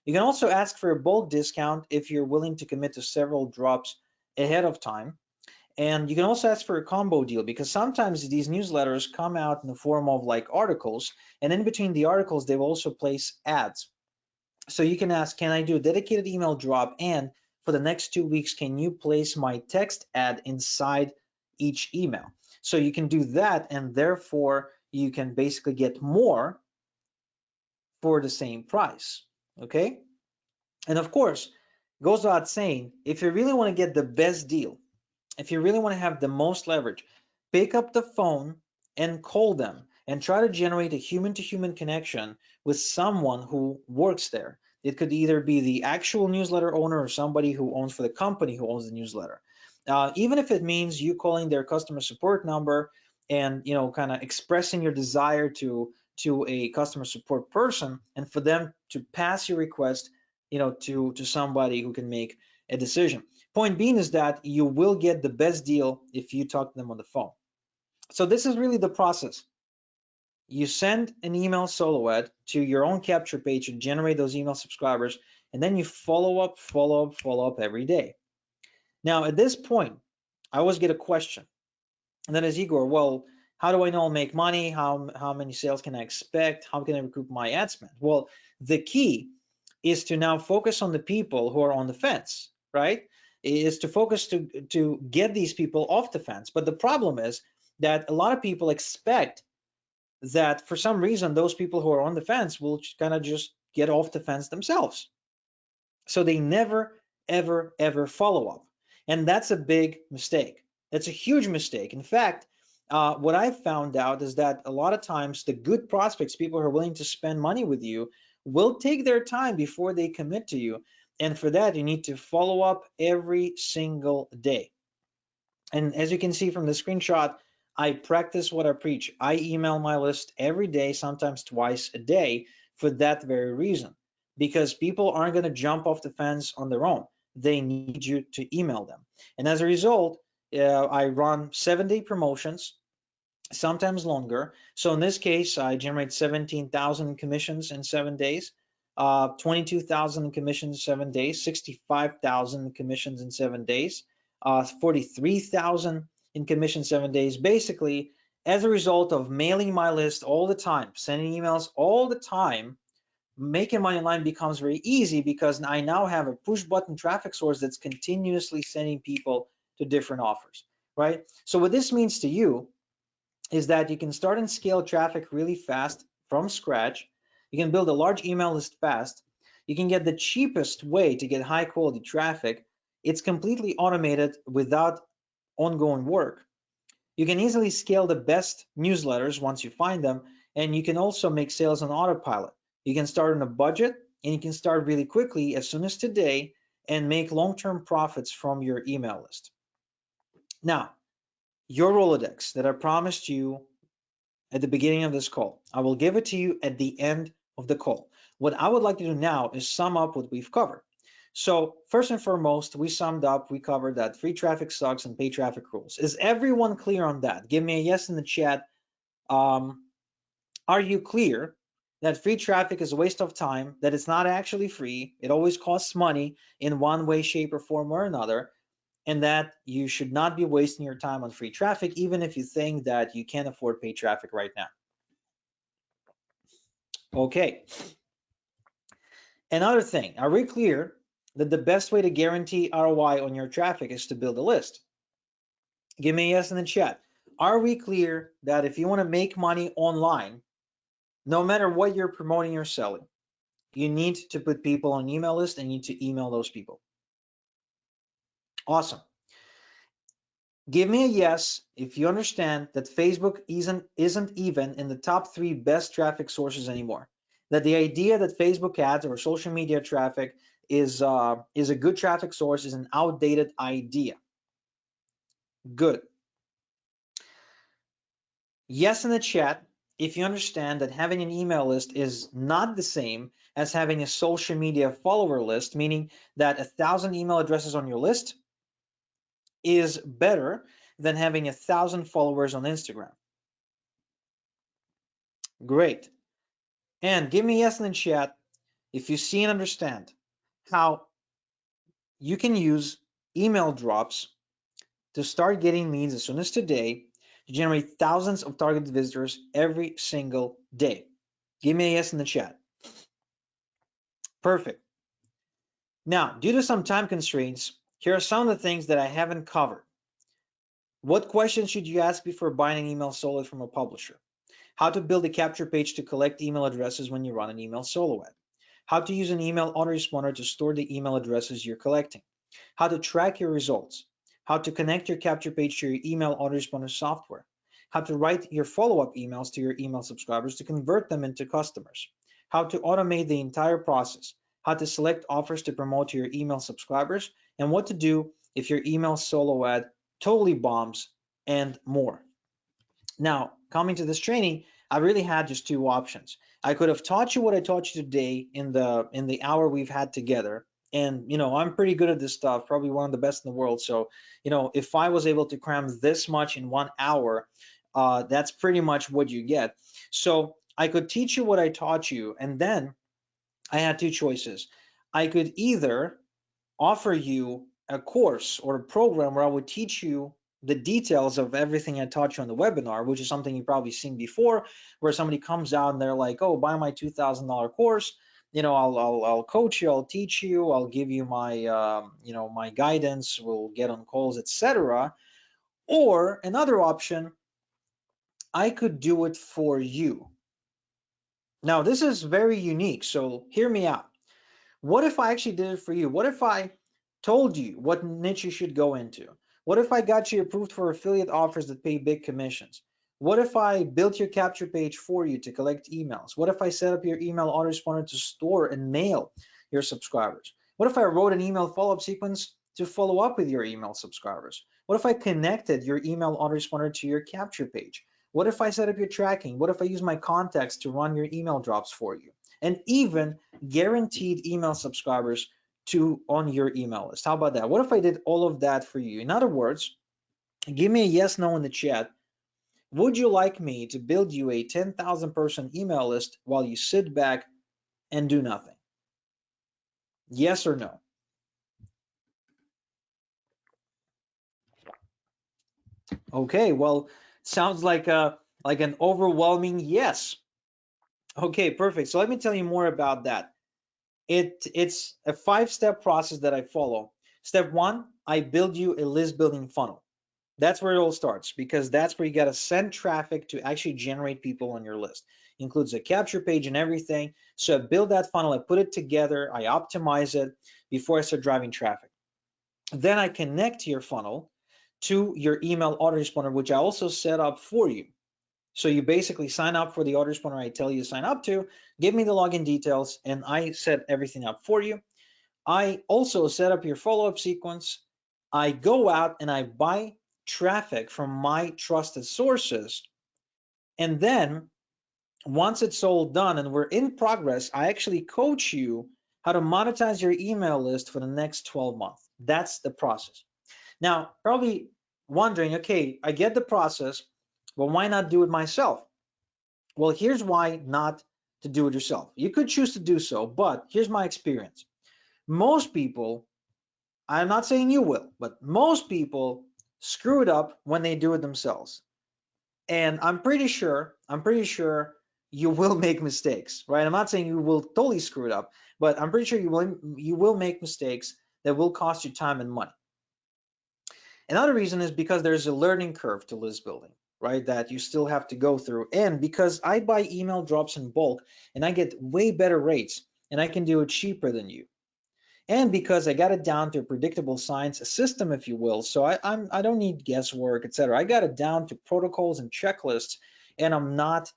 You can also ask for a bulk discount if you're willing to commit to several drops ahead of time. And you can also ask for a combo deal, because sometimes these newsletters come out in the form of like articles, and in between the articles, they will also place ads. So you can ask, can I do a dedicated email drop? And for the next 2 weeks, can you place my text ad inside each email? So you can do that, and therefore you can basically get more for the same price. Okay? And of course, goes without saying, if you really want to get the best deal, if you really want to have the most leverage, pick up the phone and call them and try to generate a human-to-human connection with someone who works there. It could either be the actual newsletter owner or somebody who owns for the company who owns the newsletter. Even if it means you calling their customer support number and kind of expressing your desire to a customer support person, and for them to pass your request to somebody who can make a decision. Point being is that you will get the best deal if you talk to them on the phone. So this is really the process. You send an email solo ad to your own capture page to generate those email subscribers, and then you follow up every day. Now, at this point, I always get a question, and that is, Igor, well, how do I know I'll make money? How many sales can I expect? How can I recoup my ad spend? Well, the key is to now focus on the people who are on the fence, right? Is to focus to get these people off the fence. But the problem is that a lot of people expect that for some reason those people who are on the fence will kind of just get off the fence themselves. So they never, ever follow up. And that's a big mistake. That's a huge mistake. In fact, what I've found out is that a lot of times the good prospects, people who are willing to spend money with you, will take their time before they commit to you. And for that, you need to follow up every single day. And as you can see from the screenshot, I practice what I preach. I email my list every day, sometimes twice a day, for that very reason. Because people aren't going to jump off the fence on their own. They need you to email them. And as a result, I run 7-day promotions, sometimes longer. So in this case, I generate 17,000 commissions in 7 days, 22,000 in commissions in 7 days, 65,000 commissions in 7 days, 43,000 in commission 7 days. Basically, as a result of mailing my list all the time, sending emails all the time, making money online becomes very easy because I now have a push button traffic source that's continuously sending people to different offers. right? So what this means to you is that you can start and scale traffic really fast from scratch. You can build a large email list fast. You can get the cheapest way to get high quality traffic. It's completely automated without ongoing work. You can easily scale the best newsletters once you find them, and you can also make sales on autopilot. You can start on a budget, and you can start really quickly as soon as today and make long-term profits from your email list. Now, your Rolodex that I promised you at the beginning of this call, I will give it to you at the end of the call. What I would like to do now is sum up what we've covered. So first and foremost, we covered that free traffic sucks and paid traffic rules. Is everyone clear on that? Give me a yes in the chat. Are you clear that free traffic is a waste of time, that it's not actually free, it always costs money in one way, shape, or form or another, and that you should not be wasting your time on free traffic, even if you think that you can't afford paid traffic right now? Okay. Another thing, are we clear that the best way to guarantee ROI on your traffic is to build a list? Give me a yes in the chat. Are we clear that if you want to make money online, no matter what you're promoting or selling, you need to put people on email list and you need to email those people? Awesome. Give me a yes if you understand that Facebook isn't even in the top 3 best traffic sources anymore. That the idea that Facebook ads or social media traffic is a good traffic source is an outdated idea. Good. Yes in the chat if you understand that having an email list is not the same as having a social media follower list, meaning that 1,000 email addresses on your list is better than having 1,000 followers on Instagram. Great. And give me a yes in the chat if you see and understand how you can use email drops to start getting leads as soon as today to generate thousands of targeted visitors every single day. Give me a yes in the chat. Perfect. Now, due to some time constraints, here are some of the things that I haven't covered. What questions should you ask before buying an email solo from a publisher? How to build a capture page to collect email addresses when you run an email solo ad. How to use an email autoresponder to store the email addresses you're collecting. How to track your results. How to connect your capture page to your email autoresponder software. How to write your follow-up emails to your email subscribers to convert them into customers. How to automate the entire process. How to select offers to promote to your email subscribers, and what to do if your email solo ad totally bombs, and more. Now, coming to this training, I really had just 2 options. I could have taught you what I taught you today in the hour we've had together. And I'm pretty good at this stuff, probably one of the best in the world. So, if I was able to cram this much in 1 hour, that's pretty much what you get. So I could teach you what I taught you, and then I had 2 choices. I could either offer you a course or a program where I would teach you the details of everything I taught you on the webinar, which is something you've probably seen before, where somebody comes out and they're like, "Oh, buy my $2,000 course. I'll coach you, I'll teach you, I'll give you my my guidance, we'll get on calls, etc." Or another option, I could do it for you. Now, this is very unique, so hear me out. What if I actually did it for you? What if I told you what niche you should go into? What if I got you approved for affiliate offers that pay big commissions? What if I built your capture page for you to collect emails? What if I set up your email autoresponder to store and mail your subscribers? What if I wrote an email follow-up sequence to follow up with your email subscribers? What if I connected your email autoresponder to your capture page? What if I set up your tracking? What if I use my contacts to run your email drops for you? And even guaranteed email subscribers on your email list. How about that? What if I did all of that for you? In other words, give me a yes, no in the chat. Would you like me to build you a 10,000 person email list while you sit back and do nothing? Yes or no? Okay, well, sounds like an overwhelming yes. Okay, perfect. So let me tell you more about that. It's a 5-step process that I follow. Step 1, I build you a list building funnel. That's where it all starts, because that's where you got to send traffic to actually generate people on your list. It includes a capture page and everything. So I build that funnel, I put it together, I optimize it before I start driving traffic. Then I connect your funnel to your email autoresponder, which I also set up for you. So you basically sign up for the autoresponder I tell you to sign up to, give me the login details, and I set everything up for you. I also set up your follow-up sequence. I go out and I buy traffic from my trusted sources. And then once it's all done and we're in progress, I actually coach you how to monetize your email list for the next 12 months. That's the process. Now, probably wondering, okay, I get the process, but why not do it myself? Well, here's why not to do it yourself. You could choose to do so, but here's my experience. Most people, I'm not saying you will, but most people screw it up when they do it themselves. And I'm pretty sure you will make mistakes, right? I'm not saying you will totally screw it up, but I'm pretty sure you will make mistakes that will cost you time and money. Another reason is because there's a learning curve to list building, right? That you still have to go through. And because I buy email drops in bulk and I get way better rates and I can do it cheaper than you. And because I got it down to a predictable science, a system, if you will. So I don't need guesswork, etc. I got it down to protocols and checklists, and I'm not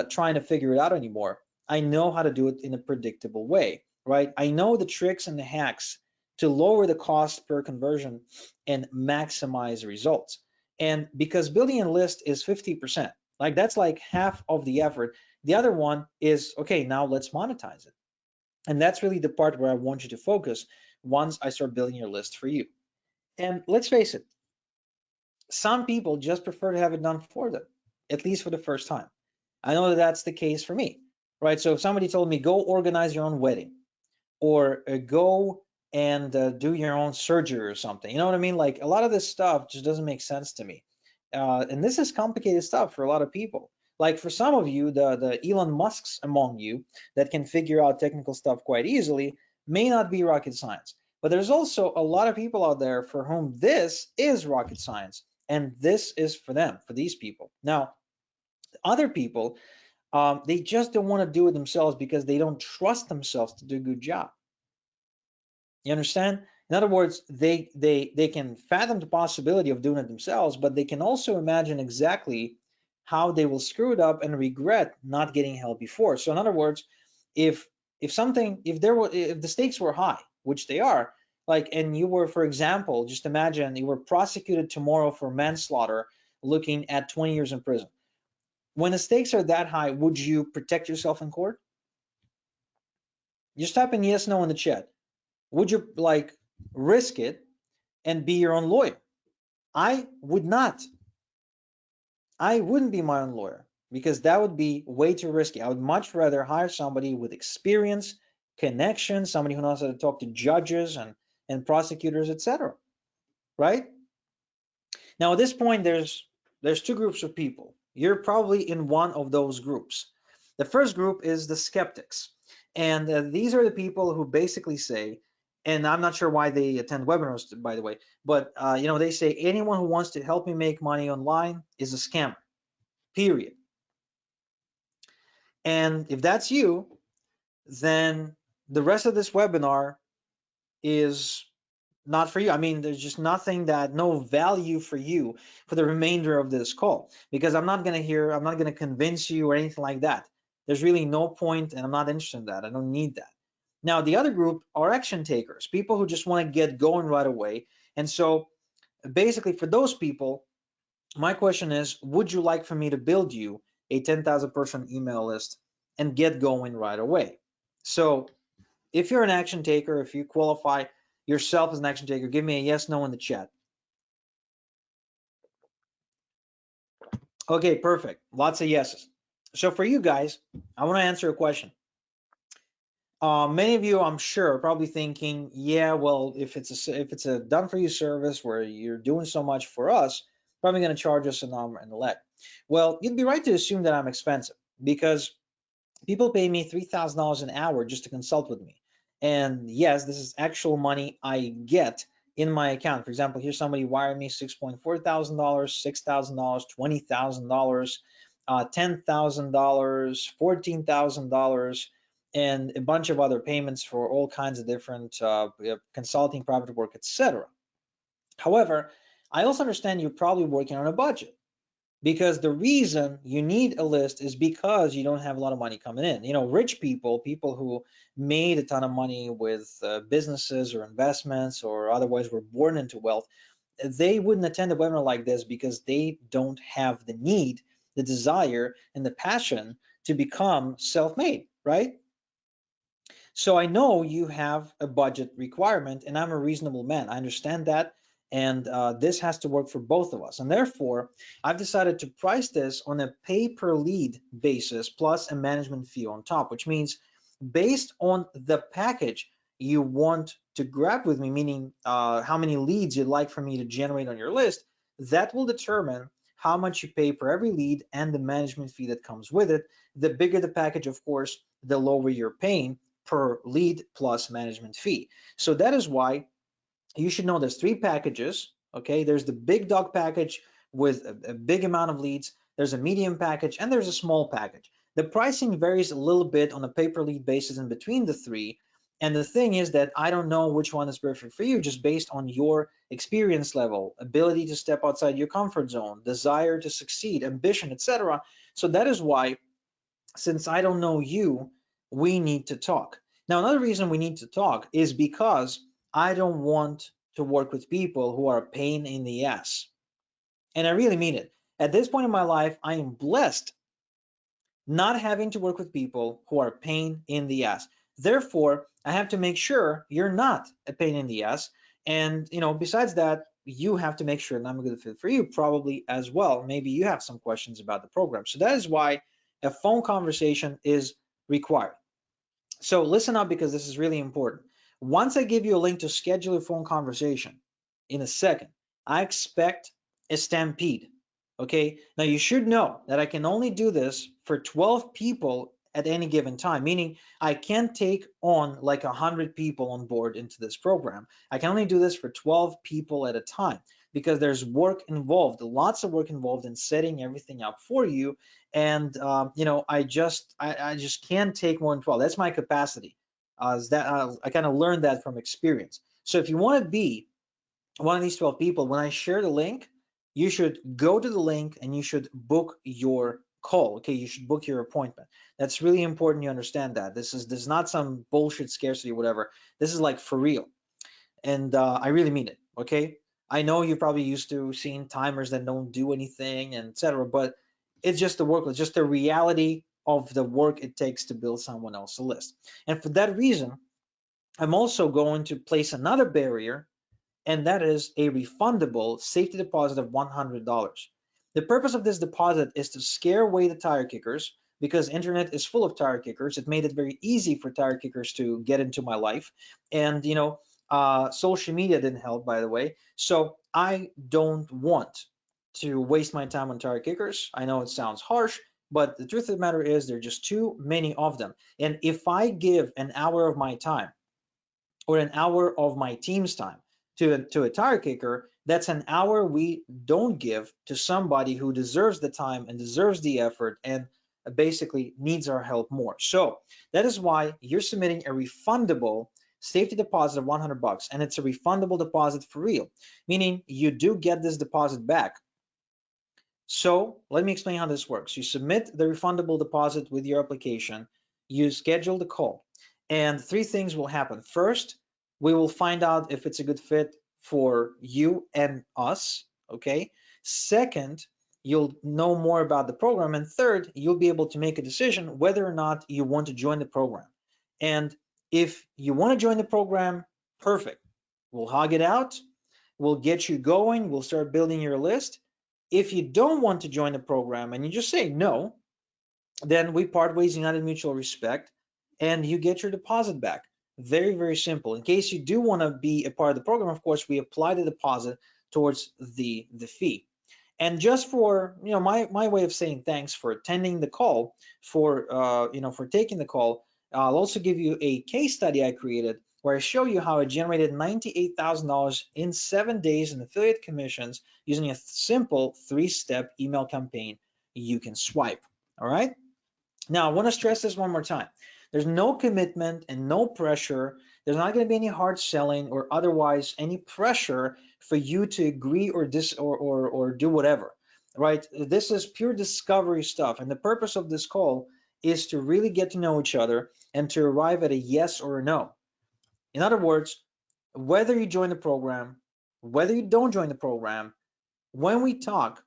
trying to figure it out anymore. I know how to do it in a predictable way, right? I know the tricks and the hacks to lower the cost per conversion and maximize results. And because building a list is 50%, like that's like half of the effort. The other one is, okay, now let's monetize it. And that's really the part where I want you to focus once I start building your list for you. And let's face it, some people just prefer to have it done for them, at least for the first time. I know that that's the case for me, right? So if somebody told me, go organize your own wedding, or go and do your own surgery or something, you know what I mean? Like, a lot of this stuff just doesn't make sense to me. And this is complicated stuff for a lot of people. Like, for some of you, the Elon Musks among you that can figure out technical stuff quite easily may not be rocket science. But there's also a lot of people out there for whom this is rocket science, and this is for them, for these people. Now, other people, they just don't want to do it themselves because they don't trust themselves to do a good job. You understand? In other words, they can fathom the possibility of doing it themselves, but they can also imagine exactly how they will screw it up and regret not getting help before. So in other words, if if the stakes were high, which they are, like, and you were, for example, just imagine you were prosecuted tomorrow for manslaughter, looking at 20 years in prison. When the stakes are that high, would you protect yourself in court? Just type in yes, no in the chat. Would you, like, risk it and be your own lawyer? I would not. I wouldn't be my own lawyer because that would be way too risky. I would much rather hire somebody with experience, connections, somebody who knows how to talk to judges and prosecutors, etc. Right? Now at this point, there's two groups of people. You're probably in one of those groups. The first group is the skeptics, and these are the people who basically say, and I'm not sure why they attend webinars, by the way, but they say anyone who wants to help me make money online is a scammer, period. And if that's you, then the rest of this webinar is not for you. I mean, there's just no value for you for the remainder of this call, because I'm not going to convince you or anything like that. There's really no point, and I'm not interested in that. I don't need that. Now, the other group are action takers, people who just want to get going right away. And so basically for those people, my question is, would you like for me to build you a 10,000 person email list and get going right away? So if you're an action taker, if you qualify yourself as an action taker, give me a yes, no in the chat. Okay, perfect. Lots of yeses. So for you guys, I want to answer a question. Many of you, I'm sure, are probably thinking, yeah, well, if it's a done for you service where you're doing so much for us, probably going to charge us an arm and a leg. Well, you'd be right to assume that I'm expensive, because people pay me $3,000 an hour just to consult with me. And yes, this is actual money I get in my account. For example, here's somebody wired me $6.4 thousand, $6,000, $20,000, $10,000, $14,000, and a bunch of other payments for all kinds of different consulting, private work, etc. However, I also understand you're probably working on a budget, because the reason you need a list is because you don't have a lot of money coming in. You know, rich people, people who made a ton of money with businesses or investments or otherwise were born into wealth, they wouldn't attend a webinar like this because they don't have the need, the desire, and the passion to become self-made, right? So I know you have a budget requirement, and I'm a reasonable man. I understand that, and this has to work for both of us. And therefore, I've decided to price this on a pay per lead basis plus a management fee on top, which means based on the package you want to grab with me, meaning how many leads you'd like for me to generate on your list, that will determine how much you pay per every lead and the management fee that comes with it. The bigger the package, of course, the lower you're paying per lead plus management fee. So that is why you should know there's three packages. Okay, there's the big dog package with a big amount of leads, there's a medium package, and there's a small package. The pricing varies a little bit on a pay per lead basis in between the three. And the thing is that I don't know which one is perfect for you, just based on your experience level, ability to step outside your comfort zone, desire to succeed, ambition, etc. So that is why, since I don't know you, we need to talk. Now, another reason we need to talk is because I don't want to work with people who are a pain in the ass. And I really mean it. At this point in my life, I am blessed not having to work with people who are a pain in the ass. Therefore, I have to make sure you're not a pain in the ass. And, you know, besides that, you have to make sure that I'm a good fit for you probably as well. Maybe you have some questions about the program. So that is why a phone conversation is required. So listen up, because this is really important. Once I give you a link to schedule a phone conversation in a second, I expect a stampede. Okay, now you should know that I can only do this for 12 people at any given time, meaning I can't take on like 100 people on board into this program. I can only do this for 12 people at a time, because there's work involved, lots of work involved in setting everything up for you. And you know, I just can't take more than 12. That's my capacity. I kind of learned that from experience. So if you want to be one of these 12 people, when I share the link, you should go to the link and you should book your call. Okay, you should book your appointment. That's really important you understand that. This is not some bullshit scarcity or whatever. This is like for real. And I really mean it. Okay, I know you're probably used to seeing timers that don't do anything and etc., but it's just the work, it's just the reality of the work it takes to build someone else's list. And for that reason, I'm also going to place another barrier, and that is a refundable safety deposit of $100. The purpose of this deposit is to scare away the tire kickers, because internet is full of tire kickers. It made it very easy for tire kickers to get into my life. And you know, social media didn't help, by the way. So I don't want to waste my time on tire kickers. I know it sounds harsh, but the truth of the matter is there are just too many of them. And if I give an hour of my time or an hour of my team's time to a tire kicker, that's an hour we don't give to somebody who deserves the time and deserves the effort and basically needs our help more. So that is why you're submitting a refundable safety deposit of $100, and it's a refundable deposit for real, meaning you do get this deposit back. So let me explain how this works. You submit the refundable deposit with your application, you schedule the call, and three things will happen. First, we will find out if it's a good fit for you and us, okay? Second, you'll know more about the program. And third, you'll be able to make a decision whether or not you want to join the program. And if you want to join the program, perfect. We'll hog it out. We'll get you going. We'll start building your list. If you don't want to join the program and you just say no, then we part ways, united mutual respect, and you get your deposit back. Very, very simple. In case you do want to be a part of the program, of course, we apply the deposit towards the fee. And just for, you know, my way of saying thanks for attending the call, for you know, for taking the call, I'll also give you a case study I created where I show you how I generated $98,000 in 7 days in affiliate commissions using a simple 3-step email campaign you can swipe. All right. Now, I want to stress this one more time. There's no commitment and no pressure. There's not going to be any hard selling or otherwise any pressure for you to agree or do whatever, right? This is pure discovery stuff. And the purpose of this call is to really get to know each other and to arrive at a yes or a no. In other words, whether you join the program, whether you don't join the program, when we talk,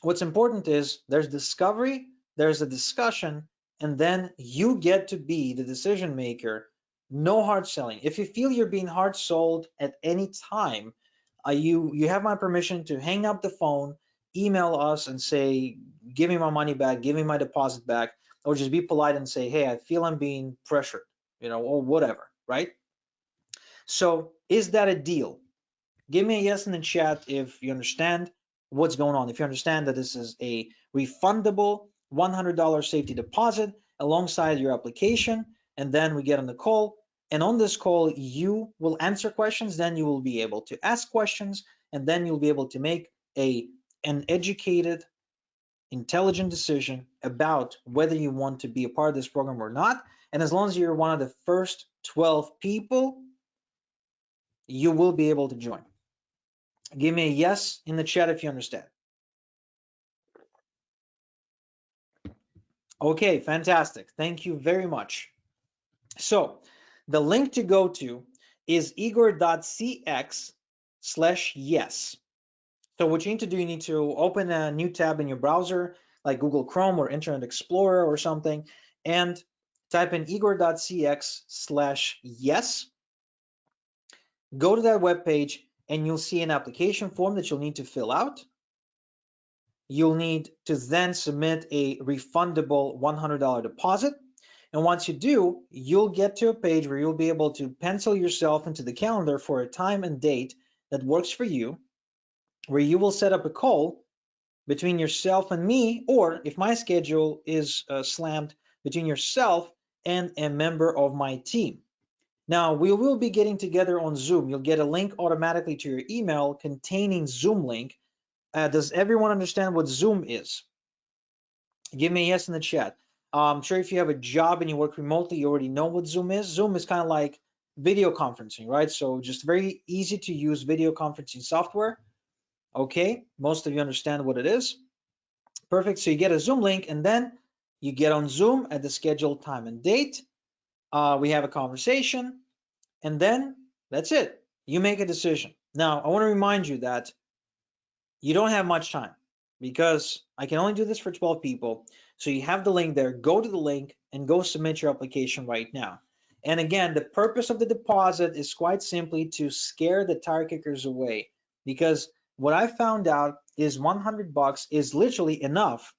what's important is there's discovery, there's a discussion, and then you get to be the decision maker. No hard selling. If you feel you're being hard sold at any time, you have my permission to hang up the phone, email us and say, give me my money back, give me my deposit back, or just be polite and say, hey, I feel I'm being pressured, or whatever, right? So is that a deal? Give me a yes in the chat if you understand what's going on. If you understand that this is a refundable $100 safety deposit alongside your application, and then we get on the call. And on this call, you will answer questions, then you will be able to ask questions, and then you'll be able to make an educated, intelligent decision about whether you want to be a part of this program or not. And as long as you're one of the first 12 people, you will be able to join. Give me a yes in the chat if you understand. Okay, fantastic. Thank you very much. So the link to go to is igor.cx/yes. So what you need to do, you need to open a new tab in your browser, like Google Chrome or Internet Explorer or something, and type in igor.cx/yes. Go to that web page and you'll see an application form that you'll need to fill out. You'll need to then submit a refundable $100 deposit. And once you do, you'll get to a page where you'll be able to pencil yourself into the calendar for a time and date that works for you, where you will set up a call between yourself and me, or if my schedule is slammed, between yourself and a member of my team. Now, we will be getting together on Zoom. You'll get a link automatically to your email containing Zoom link. Does everyone understand what Zoom is? Give me a yes in the chat. I'm sure if you have a job and you work remotely, you already know what Zoom is. Zoom is kind of like video conferencing, right? So just very easy to use video conferencing software. Okay, most of you understand what it is. Perfect. So you get a Zoom link and then you get on Zoom at the scheduled time and date. We have a conversation and then that's it. You make a decision. Now, I want to remind you that you don't have much time because I can only do this for 12 people. So you have the link there. Go to the link and go submit your application right now. And again, the purpose of the deposit is quite simply to scare the tire kickers away, because what I found out is $100 is literally enough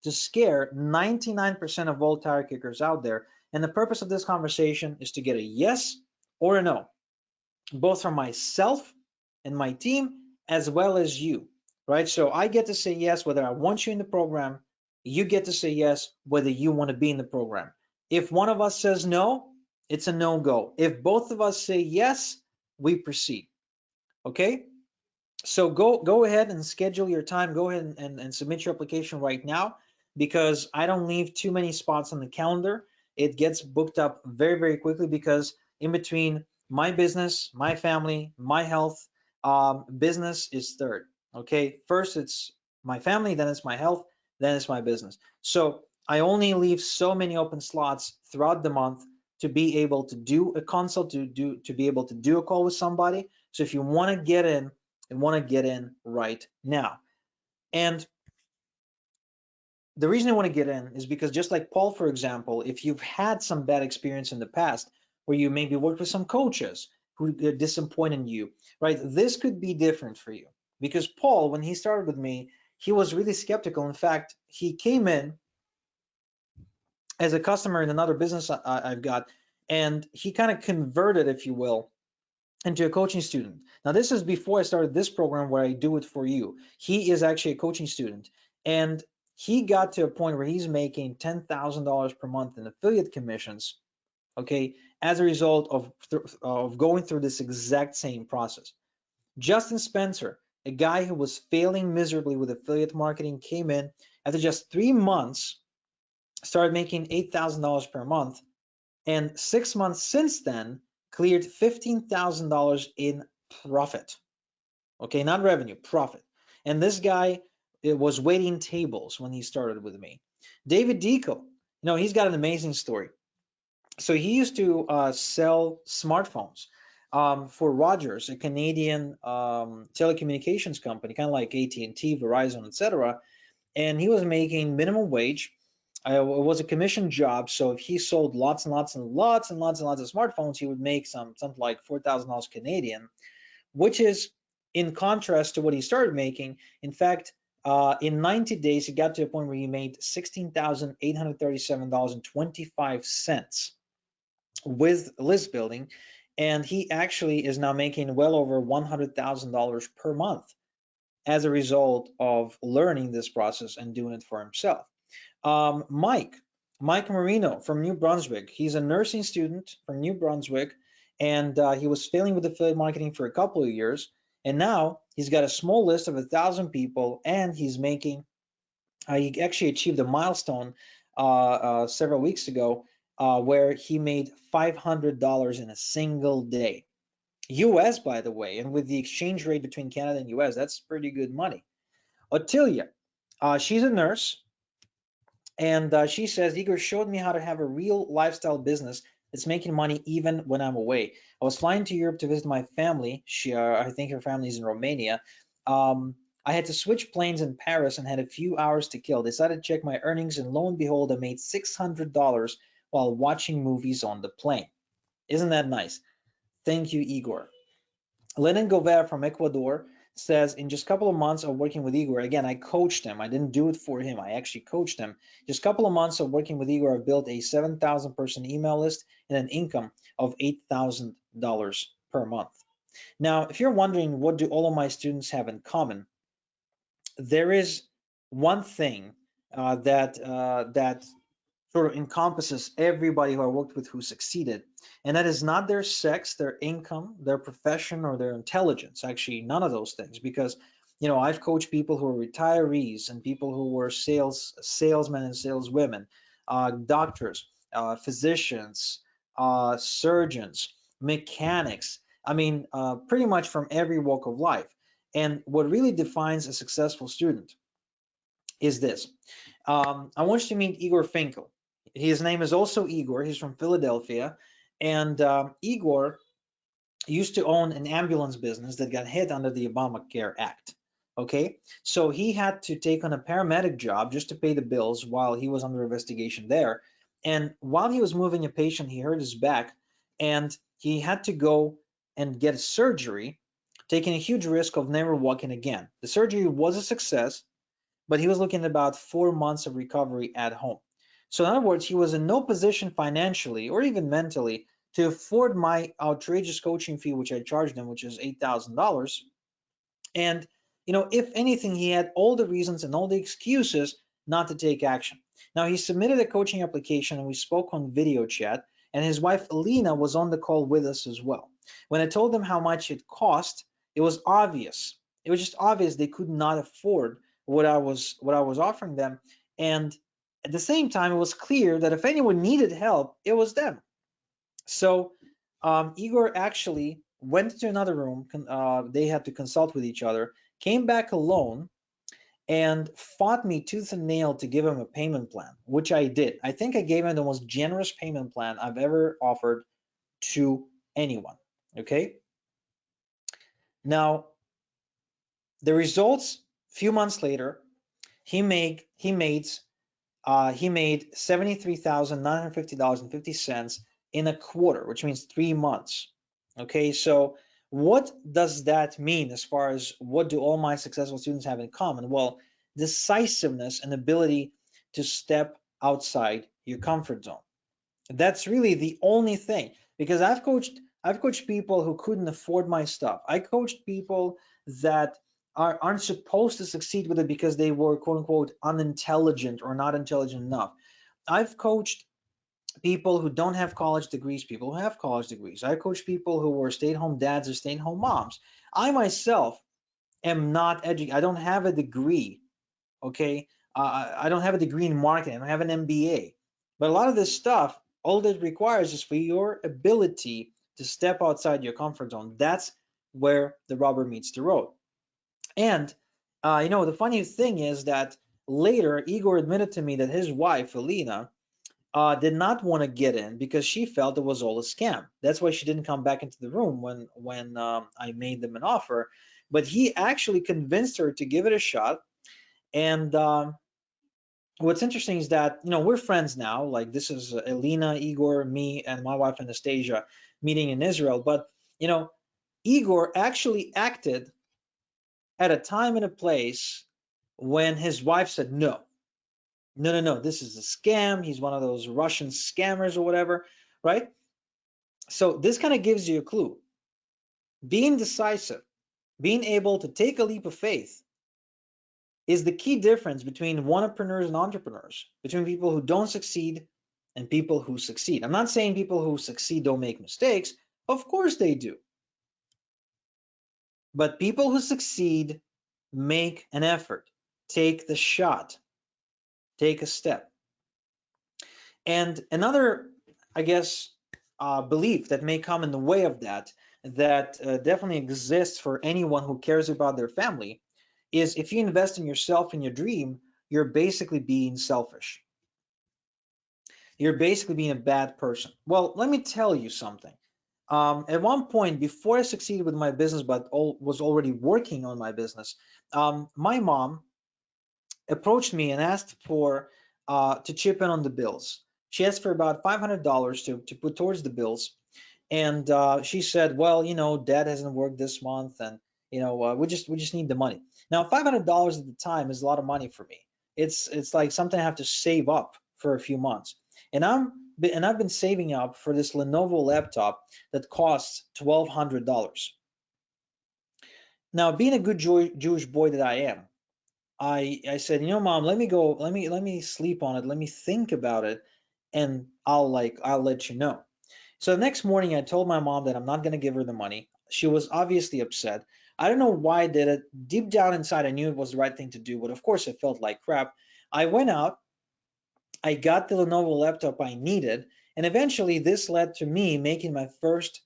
to scare 99% of all tire kickers out there. And the purpose of this conversation is to get a yes or a no, both from myself and my team, as well as you, right? So I get to say yes whether I want you in the program. You get to say yes whether you want to be in the program. If one of us says no, it's a no-go. If both of us say yes, we proceed. Okay? So go ahead and schedule your time. Go ahead and submit your application right now, because I don't leave too many spots on the calendar. It gets booked up very, very quickly, because in between my business, my family, my health, business is third. Okay, first it's my family, then it's my health, then it's my business. So I only leave so many open slots throughout the month to be able to do a consult, to be able to do a call with somebody. So if you want to get in, and want to get in right now. And the reason I want to get in is because, just like Paul, for example, if you've had some bad experience in the past where you maybe worked with some coaches who disappointed you, right? This could be different for you, because Paul, when he started with me, he was really skeptical. In fact, he came in as a customer in another business I've got, and he kind of converted, if you will, into a coaching student. Now, this is before I started this program where I do it for you. He is actually a coaching student, and he got to a point where he's making $10,000 per month in affiliate commissions, okay, as a result of going through this exact same process. Justin Spencer, a guy who was failing miserably with affiliate marketing, came in after just 3 months, started making $8,000 per month, and 6 months since then cleared $15,000 in profit. Okay, not revenue, profit. And this guy, it was waiting tables when he started with me. David Deco, he's got an amazing story. So he used to sell smartphones for Rogers, a Canadian telecommunications company, kind of like AT&T, Verizon, etc. And he was making minimum wage. It was a commission job, so if he sold lots and lots and lots and lots and lots of smartphones, he would make something like $4,000 Canadian, which is in contrast to what he started making. In fact, in 90 days, he got to a point where he made $16,837.25 with list building, and he actually is now making well over $100,000 per month as a result of learning this process and doing it for himself. Mike Marino from New Brunswick. He's a nursing student from New Brunswick, and he was failing with affiliate marketing for a couple of years, and now he's got a small list of 1,000 people, and he's making. He actually achieved a milestone several weeks ago where he made $500 in a single day. US, by the way, and with the exchange rate between Canada and US, that's pretty good money. Ottilia, she's a nurse, and she says, Igor showed me how to have a real lifestyle business that's making money even when I'm away. I was flying to Europe to visit my family. I think her family's in Romania. I had to switch planes in Paris and had a few hours to kill. Decided to check my earnings, and lo and behold, I made $600 while watching movies on the plane. Isn't that nice? Thank you, Igor. Lenin Gobert from Ecuador says, in just a couple of months of working with Igor, again, I coached him. I didn't do it for him. I actually coached him. Just a couple of months of working with Igor, I've built a 7,000 person email list and an income of $8,000 per month. Now, if you're wondering what do all of my students have in common, there is one thing that sort of encompasses everybody who I worked with who succeeded, and that is not their sex, their income, their profession, or their intelligence. Actually, none of those things, because I've coached people who are retirees and people who were salesmen and saleswomen, doctors, physicians, surgeons, mechanics. I mean, pretty much from every walk of life. And what really defines a successful student is this. I want you to meet Igor Finkel. His name is also Igor. He's from Philadelphia. And Igor used to own an ambulance business that got hit under the Obamacare Act. Okay, so he had to take on a paramedic job just to pay the bills while he was under investigation there. And while he was moving a patient, he hurt his back, and he had to go and get surgery, taking a huge risk of never walking again. The surgery was a success, but he was looking at about 4 months of recovery at home. So in other words, he was in no position financially or even mentally to afford my outrageous coaching fee, which I charged him, which is $8,000. And, if anything, he had all the reasons and all the excuses not to take action. Now, he submitted a coaching application and we spoke on video chat, and his wife, Alina, was on the call with us as well. When I told them how much it cost, it was obvious. It was just obvious they could not afford what I was offering them. And at the same time, it was clear that if anyone needed help, it was them. So Igor actually went to another room. They had to consult with each other, came back alone, and fought me tooth and nail to give him a payment plan, which I did. I think I gave him the most generous payment plan I've ever offered to anyone. Okay. Now, the results, a few months later, he made $73,950.50 in a quarter, which means 3 months. Okay, so what does that mean as far as what do all my successful students have in common? Well, decisiveness and ability to step outside your comfort zone. That's really the only thing, because I've coached people who couldn't afford my stuff. I coached people that aren't supposed to succeed with it because they were quote unquote unintelligent or not intelligent enough. I've coached people who don't have college degrees, people who have college degrees. I coach people who were stay-at-home dads or stay-at-home moms. I myself am not educated. I don't have a degree. Okay, I don't have a degree in marketing. I don't have an MBA. But a lot of this stuff, all that requires is for your ability to step outside your comfort zone. That's where the rubber meets the road. And the funny thing is that later Igor admitted to me that his wife Alina did not want to get in because she felt it was all a scam. That's why she didn't come back into the room when I made them an offer. But he actually convinced her to give it a shot. And what's interesting is that we're friends now. Like this is Elena, Igor, me, and my wife Anastasia meeting in Israel. But Igor actually acted at a time and a place when his wife said no. No, no, no, this is a scam. He's one of those Russian scammers or whatever, right? So this kind of gives you a clue. Being decisive, being able to take a leap of faith is the key difference between entrepreneurs and entrepreneurs, between people who don't succeed and people who succeed. I'm not saying people who succeed don't make mistakes. Of course they do. But people who succeed make an effort, take the shot, take a step. And another, I guess, belief that may come in the way of that definitely exists for anyone who cares about their family, is if you invest in yourself and your dream, you're basically being selfish. You're basically being a bad person. Well, let me tell you something. At one point, before I succeeded with my business, but was already working on my business, my mom approached me and asked for to chip in on the bills. She asked for about $500 to put towards the bills, and she said, "Well, Dad hasn't worked this month, and we just need the money." Now, $500 at the time is a lot of money for me. It's like something I have to save up for a few months, and I've been saving up for this Lenovo laptop that costs $1,200. Now, being a good Jewish boy that I am, I said, Mom, let me go, let me sleep on it, let me think about it, and I'll let you know. So the next morning, I told my mom that I'm not going to give her the money. She was obviously upset. I don't know why I did it. Deep down inside, I knew it was the right thing to do, but of course, it felt like crap. I went out, I got the Lenovo laptop I needed, and eventually, this led to me making my first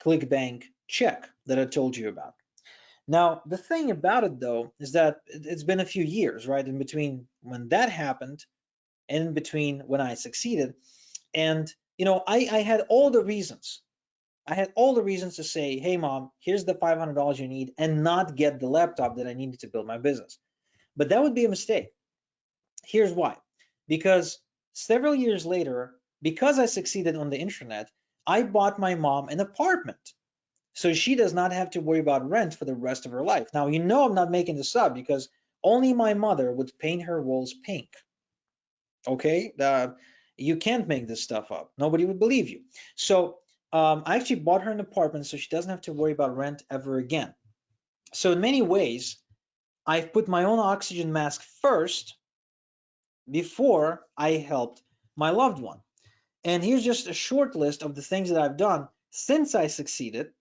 ClickBank check that I told you about. Now, the thing about it though is that it's been a few years, right, in between when that happened and in between when I succeeded. And, I had all the reasons. I had all the reasons to say, hey, mom, here's the $500 you need and not get the laptop that I needed to build my business. But that would be a mistake. Here's why. Because several years later, because I succeeded on the internet, I bought my mom an apartment so she does not have to worry about rent for the rest of her life. Now, I'm not making this up because only my mother would paint her walls pink. Okay? You can't make this stuff up. Nobody would believe you. So I actually bought her an apartment so she doesn't have to worry about rent ever again. So in many ways, I've put my own oxygen mask first before I helped my loved one. And here's just a short list of the things that I've done since I succeeded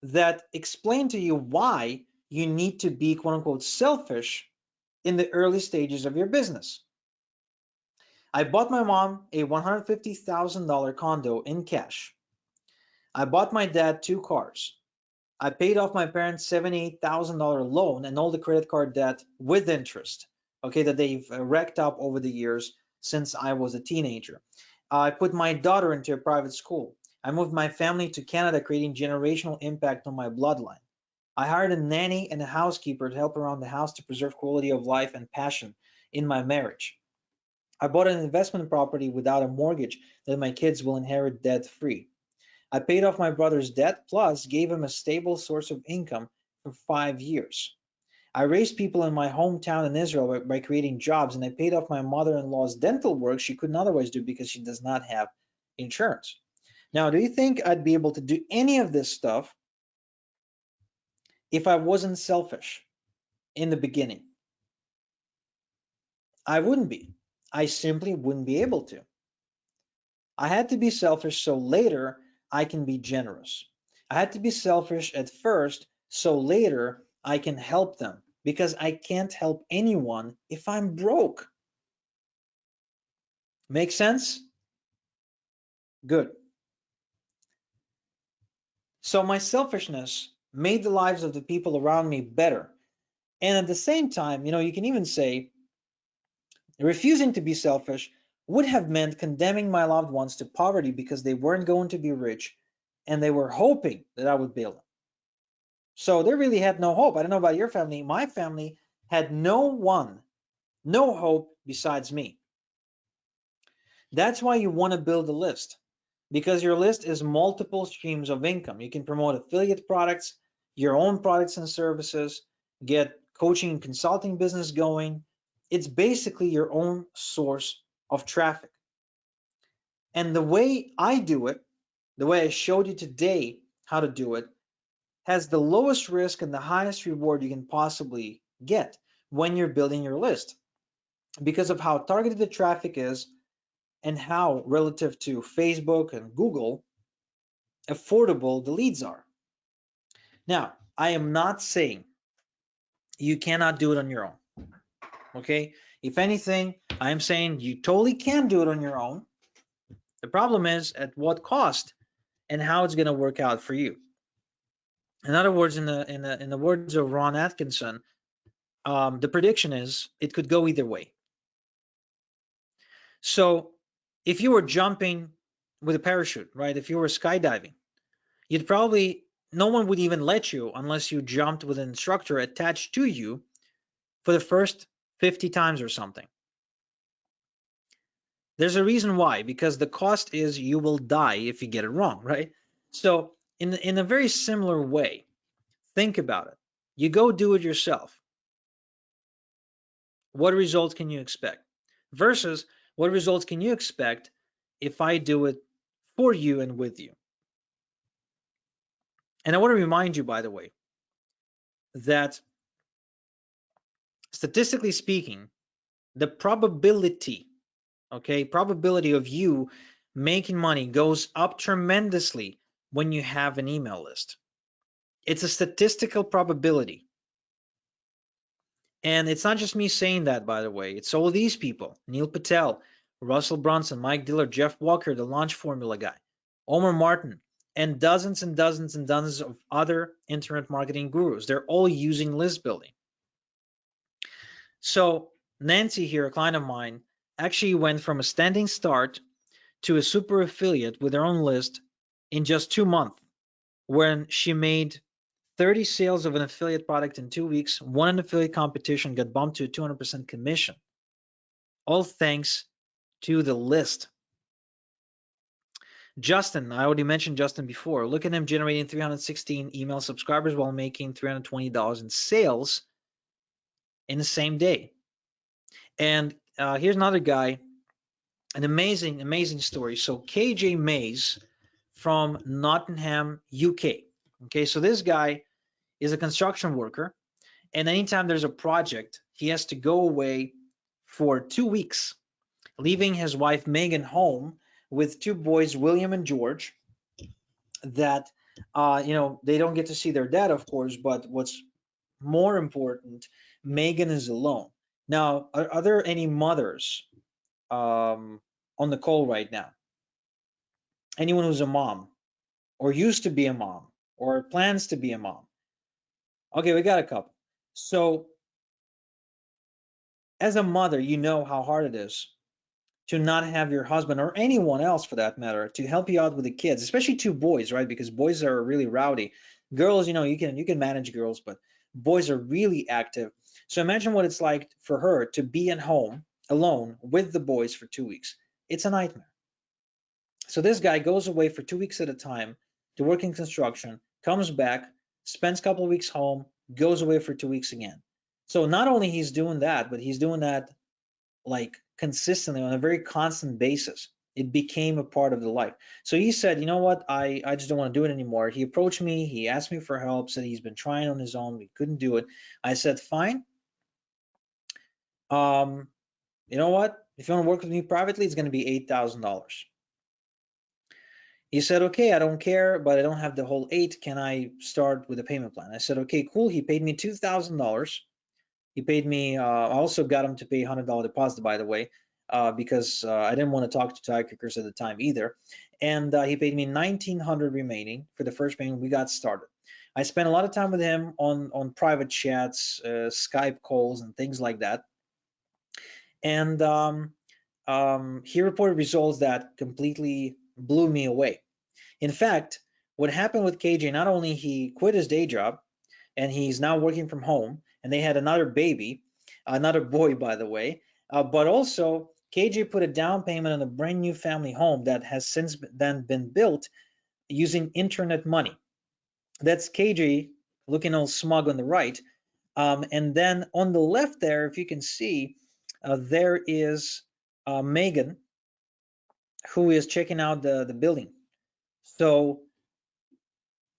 that explain to you why you need to be quote unquote selfish in the early stages of your business. I bought my mom a $150,000 condo in cash. I bought my dad 2 cars. I paid off my parents $78,000 loan and all the credit card debt with interest, okay, that they've racked up over the years since I was a teenager. I put my daughter into a private school. I moved my family to Canada, creating generational impact on my bloodline. I hired a nanny and a housekeeper to help around the house to preserve quality of life and passion in my marriage. I bought an investment property without a mortgage that my kids will inherit debt free. I paid off my brother's debt, plus gave him a stable source of income for 5 years. I raised people in my hometown in Israel by creating jobs, and I paid off my mother-in-law's dental work she couldn't otherwise do because she does not have insurance. Now, do you think I'd be able to do any of this stuff if I wasn't selfish in the beginning? I wouldn't be. I simply wouldn't be able to. I had to be selfish so later I can be generous. I had to be selfish at first so later I can help them, because I can't help anyone if I'm broke. Make sense? Good. So my selfishness made the lives of the people around me better. And at the same time, you can even say refusing to be selfish would have meant condemning my loved ones to poverty because they weren't going to be rich and they were hoping that I would bail them. So they really had no hope. I don't know about your family. My family had no hope besides me. That's why you want to build a list, because your list is multiple streams of income. You can promote affiliate products, your own products and services, get coaching and consulting business going. It's basically your own source of traffic. And the way I do it, the way I showed you today how to do it, has the lowest risk and the highest reward you can possibly get when you're building your list, because of how targeted the traffic is and how, relative to Facebook and Google, affordable the leads are. Now, I am not saying you cannot do it on your own. Okay? If anything, I am saying you totally can do it on your own. The problem is at what cost and how it's going to work out for you. In other words, in the words of Ron Atkinson, the prediction is it could go either way. So if you were jumping with a parachute, right? If you were skydiving, you'd probably, no one would even let you unless you jumped with an instructor attached to you for the first 50 times or something. There's a reason why, because the cost is you will die if you get it wrong, right? So in a very similar way, think about it. You go do it yourself. What results can you expect? Versus what results can you expect if I do it for you and with you? And I want to remind you, by the way, that statistically speaking, the probability of you making money goes up tremendously when you have an email list. It's a statistical probability. And it's not just me saying that, by the way. It's all these people: Neil Patel, Russell Brunson, Mike Diller, Jeff Walker, the Launch Formula guy, Omar Martin, and dozens and dozens and dozens of other internet marketing gurus. They're all using list building. So Nancy here, a client of mine, actually went from a standing start to a super affiliate with her own list in just 2 months, when she made 30 sales of an affiliate product in 2 weeks, won an affiliate competition, got bumped to a 200% commission, all thanks to the list. Justin, I already mentioned Justin before. Look at him generating 316 email subscribers while making $320 in sales in the same day. And here's another guy, an amazing, amazing story. So KJ Mays from Nottingham, UK. Okay, so this guy is a construction worker, and anytime there's a project, he has to go away for 2 weeks, leaving his wife Megan home with 2 boys, William and George, that they don't get to see their dad, of course, but what's more important, Megan is alone. Now, are there any mothers on the call right now? Anyone who's a mom, or used to be a mom, or plans to be a mom? Okay, we got a couple. So as a mother, you know how hard it is to not have your husband, or anyone else for that matter, to help you out with the kids, especially 2 boys, right? Because boys are really rowdy. Girls, you can manage girls, but boys are really active. So imagine what it's like for her to be at home alone with the boys for 2 weeks. It's a nightmare. So this guy goes away for 2 weeks at a time to work in construction, comes back, spends a couple of weeks home, goes away for 2 weeks again. So not only he's doing that, but he's doing that like consistently on a very constant basis. It became a part of the life. So he said, you know what, I just don't want to do it anymore. He approached me, he asked me for help, said he's been trying on his own, we couldn't do it. I said, fine. You know what? If you want to work with me privately, it's going to be $8,000. He said, okay, I don't care, but I don't have the whole 8. Can I start with a payment plan? I said, okay, cool. He paid me $2,000. He paid me, I also got him to pay $100 deposit, by the way, because I didn't want to talk to tire kickers at the time either. And he paid me $1,900 remaining for the first payment. We got started. I spent a lot of time with him on private chats, Skype calls, and things like that. And he reported results that completely blew me away. In fact, what happened with KJ, not only he quit his day job and he's now working from home, and they had another baby, another boy, by the way, but also KJ put a down payment on a brand new family home that has since then been built using internet money. That's KJ looking all smug on the right. And then on the left there, if you can see, there is Megan, who is checking out the building. So,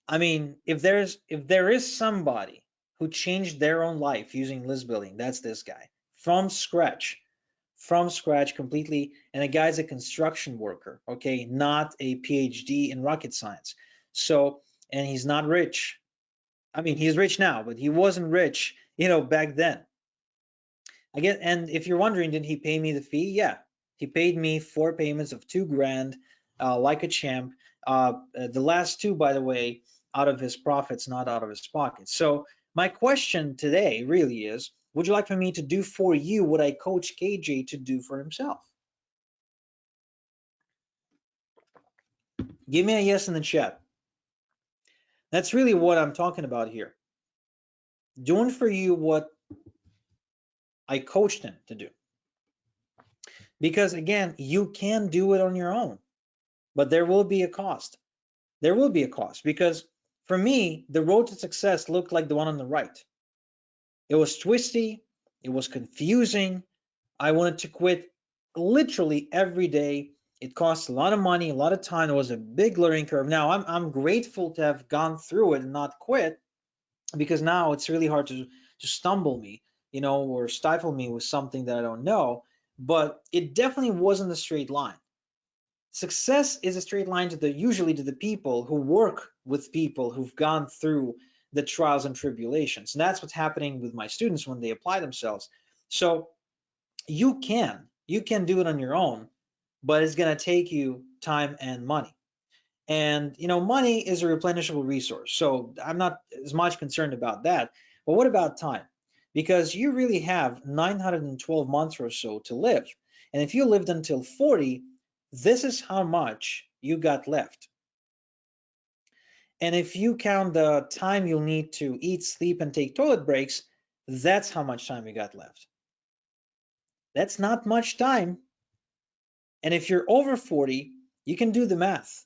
I mean, if there is somebody who changed their own life using list building, that's this guy from scratch completely. And the guy's a construction worker, okay, not a PhD in rocket science. So, and he's not rich. I mean, he's rich now, but he wasn't rich, back then. Again, and if you're wondering, did he pay me the fee? Yeah, he paid me 4 payments of $2,000, like a champ. The last 2, by the way, out of his profits, not out of his pockets. So my question today really is, would you like for me to do for you what I coach KJ to do for himself? Give me a yes in the chat. That's really what I'm talking about here. Doing for you what I coached him to do. Because again, you can do it on your own, but there will be a cost. There will be a cost, because for me, the road to success looked like the one on the right. It was twisty. It was confusing. I wanted to quit literally every day. It cost a lot of money, a lot of time. It was a big learning curve. Now I'm grateful to have gone through it and not quit, because now it's really hard to stumble me, or stifle me with something that I don't know. But it definitely wasn't a straight line. Success is a straight line usually to the people who work with people who've gone through the trials and tribulations. And that's what's happening with my students when they apply themselves. So you can do it on your own, but it's going to take you time and money. And money is a replenishable resource, so I'm not as much concerned about that. But what about time? Because you really have 912 months or so to live. And if you lived until 40, this is how much you got left. And if you count the time you'll need to eat, sleep, and take toilet breaks, that's how much time you got left. That's not much time. And if you're over 40, you can do the math.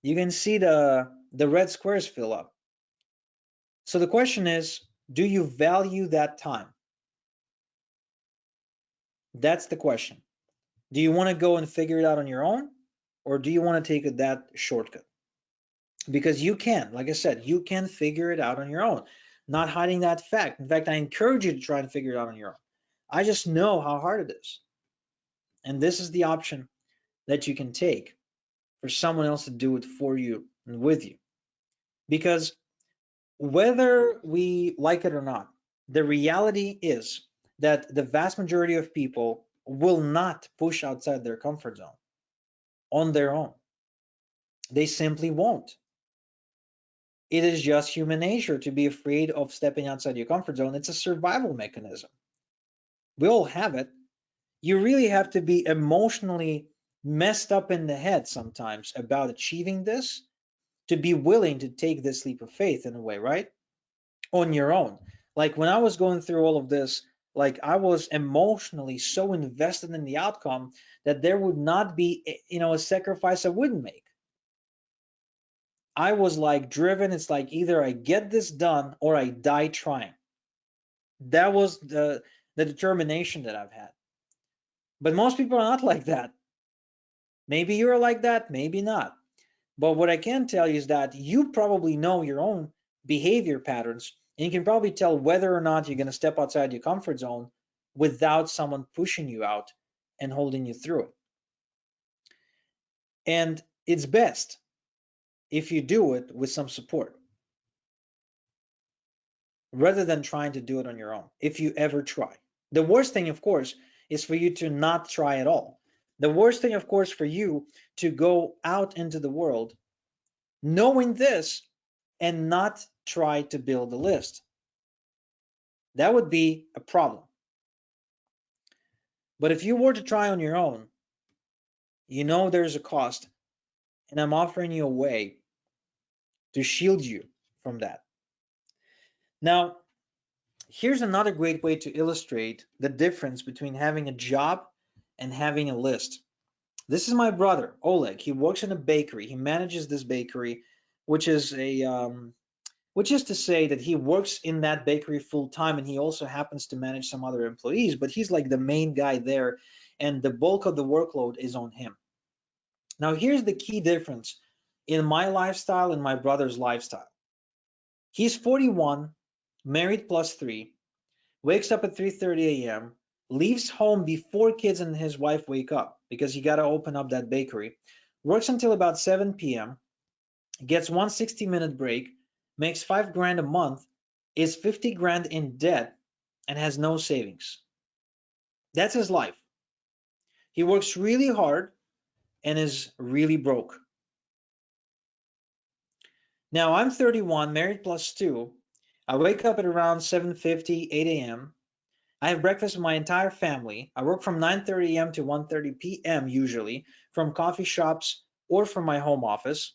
You can see the red squares fill up. So the question is, do you value that time? That's the question. Do you want to go and figure it out on your own, or do you want to take that shortcut? Because you can, like I said, you can figure it out on your own. Not hiding that fact. In fact, I encourage you to try and figure it out on your own. I just know how hard it is. And this is the option that you can take for someone else to do it for you and with you. Because whether we like it or not, the reality is that the vast majority of people will not push outside their comfort zone on their own. They simply won't. It is just human nature to be afraid of stepping outside your comfort zone. It's a survival mechanism. We all have it. You really have to be emotionally messed up in the head sometimes about achieving this to be willing to take this leap of faith in a way, right? On your own. Like when I was going through all of this, like I was emotionally so invested in the outcome that there would not be, a sacrifice I wouldn't make. I was like driven. It's like either I get this done or I die trying. That was the determination that I've had. But most people are not like that. Maybe you're like that, maybe not. But what I can tell you is that you probably know your own behavior patterns, and you can probably tell whether or not you're going to step outside your comfort zone without someone pushing you out and holding you through it. And It's best if you do it with some support rather than trying to do it on your own, if you ever try. The worst thing, of course, is for you to not try at all. The worst thing, of course, for you to go out into the world knowing this and not try to build a list. That would be a problem. But if you were to try on your own, you know there's a cost, and I'm offering you a way to shield you from that. Now, here's another great way to illustrate the difference between having a job and having a list. This is my brother, Oleg. He works in a bakery. He manages this bakery, which is to say that he works in that bakery full time, and he also happens to manage some other employees, but he's like the main guy there, and the bulk of the workload is on him. Now, here's the key difference in my lifestyle and my brother's lifestyle. He's 41, married plus 3, wakes up at 3:30 a.m., leaves home before kids and his wife wake up because he got to open up that bakery, works until about 7 p.m., gets one 60-minute break, makes $5,000 a month, is 50 grand in debt, and has no savings. That's his life. He works really hard and is really broke. Now, I'm 31, married plus 2. I wake up at around 7:50, 8 a.m. I have breakfast with my entire family. I work from 9:30 a.m. to 1:30 p.m. usually from coffee shops or from my home office.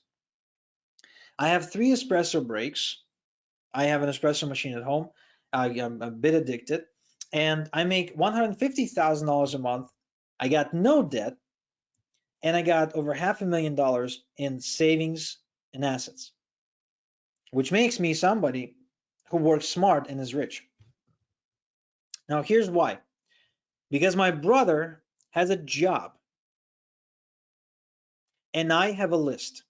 I have 3 espresso breaks. I have an espresso machine at home. I'm a bit addicted. And I make $150,000 a month. I got no debt. And I got over $500,000 in savings and assets, which makes me somebody who works smart and is rich. Now, here's why. Because my brother has a job and I have a list.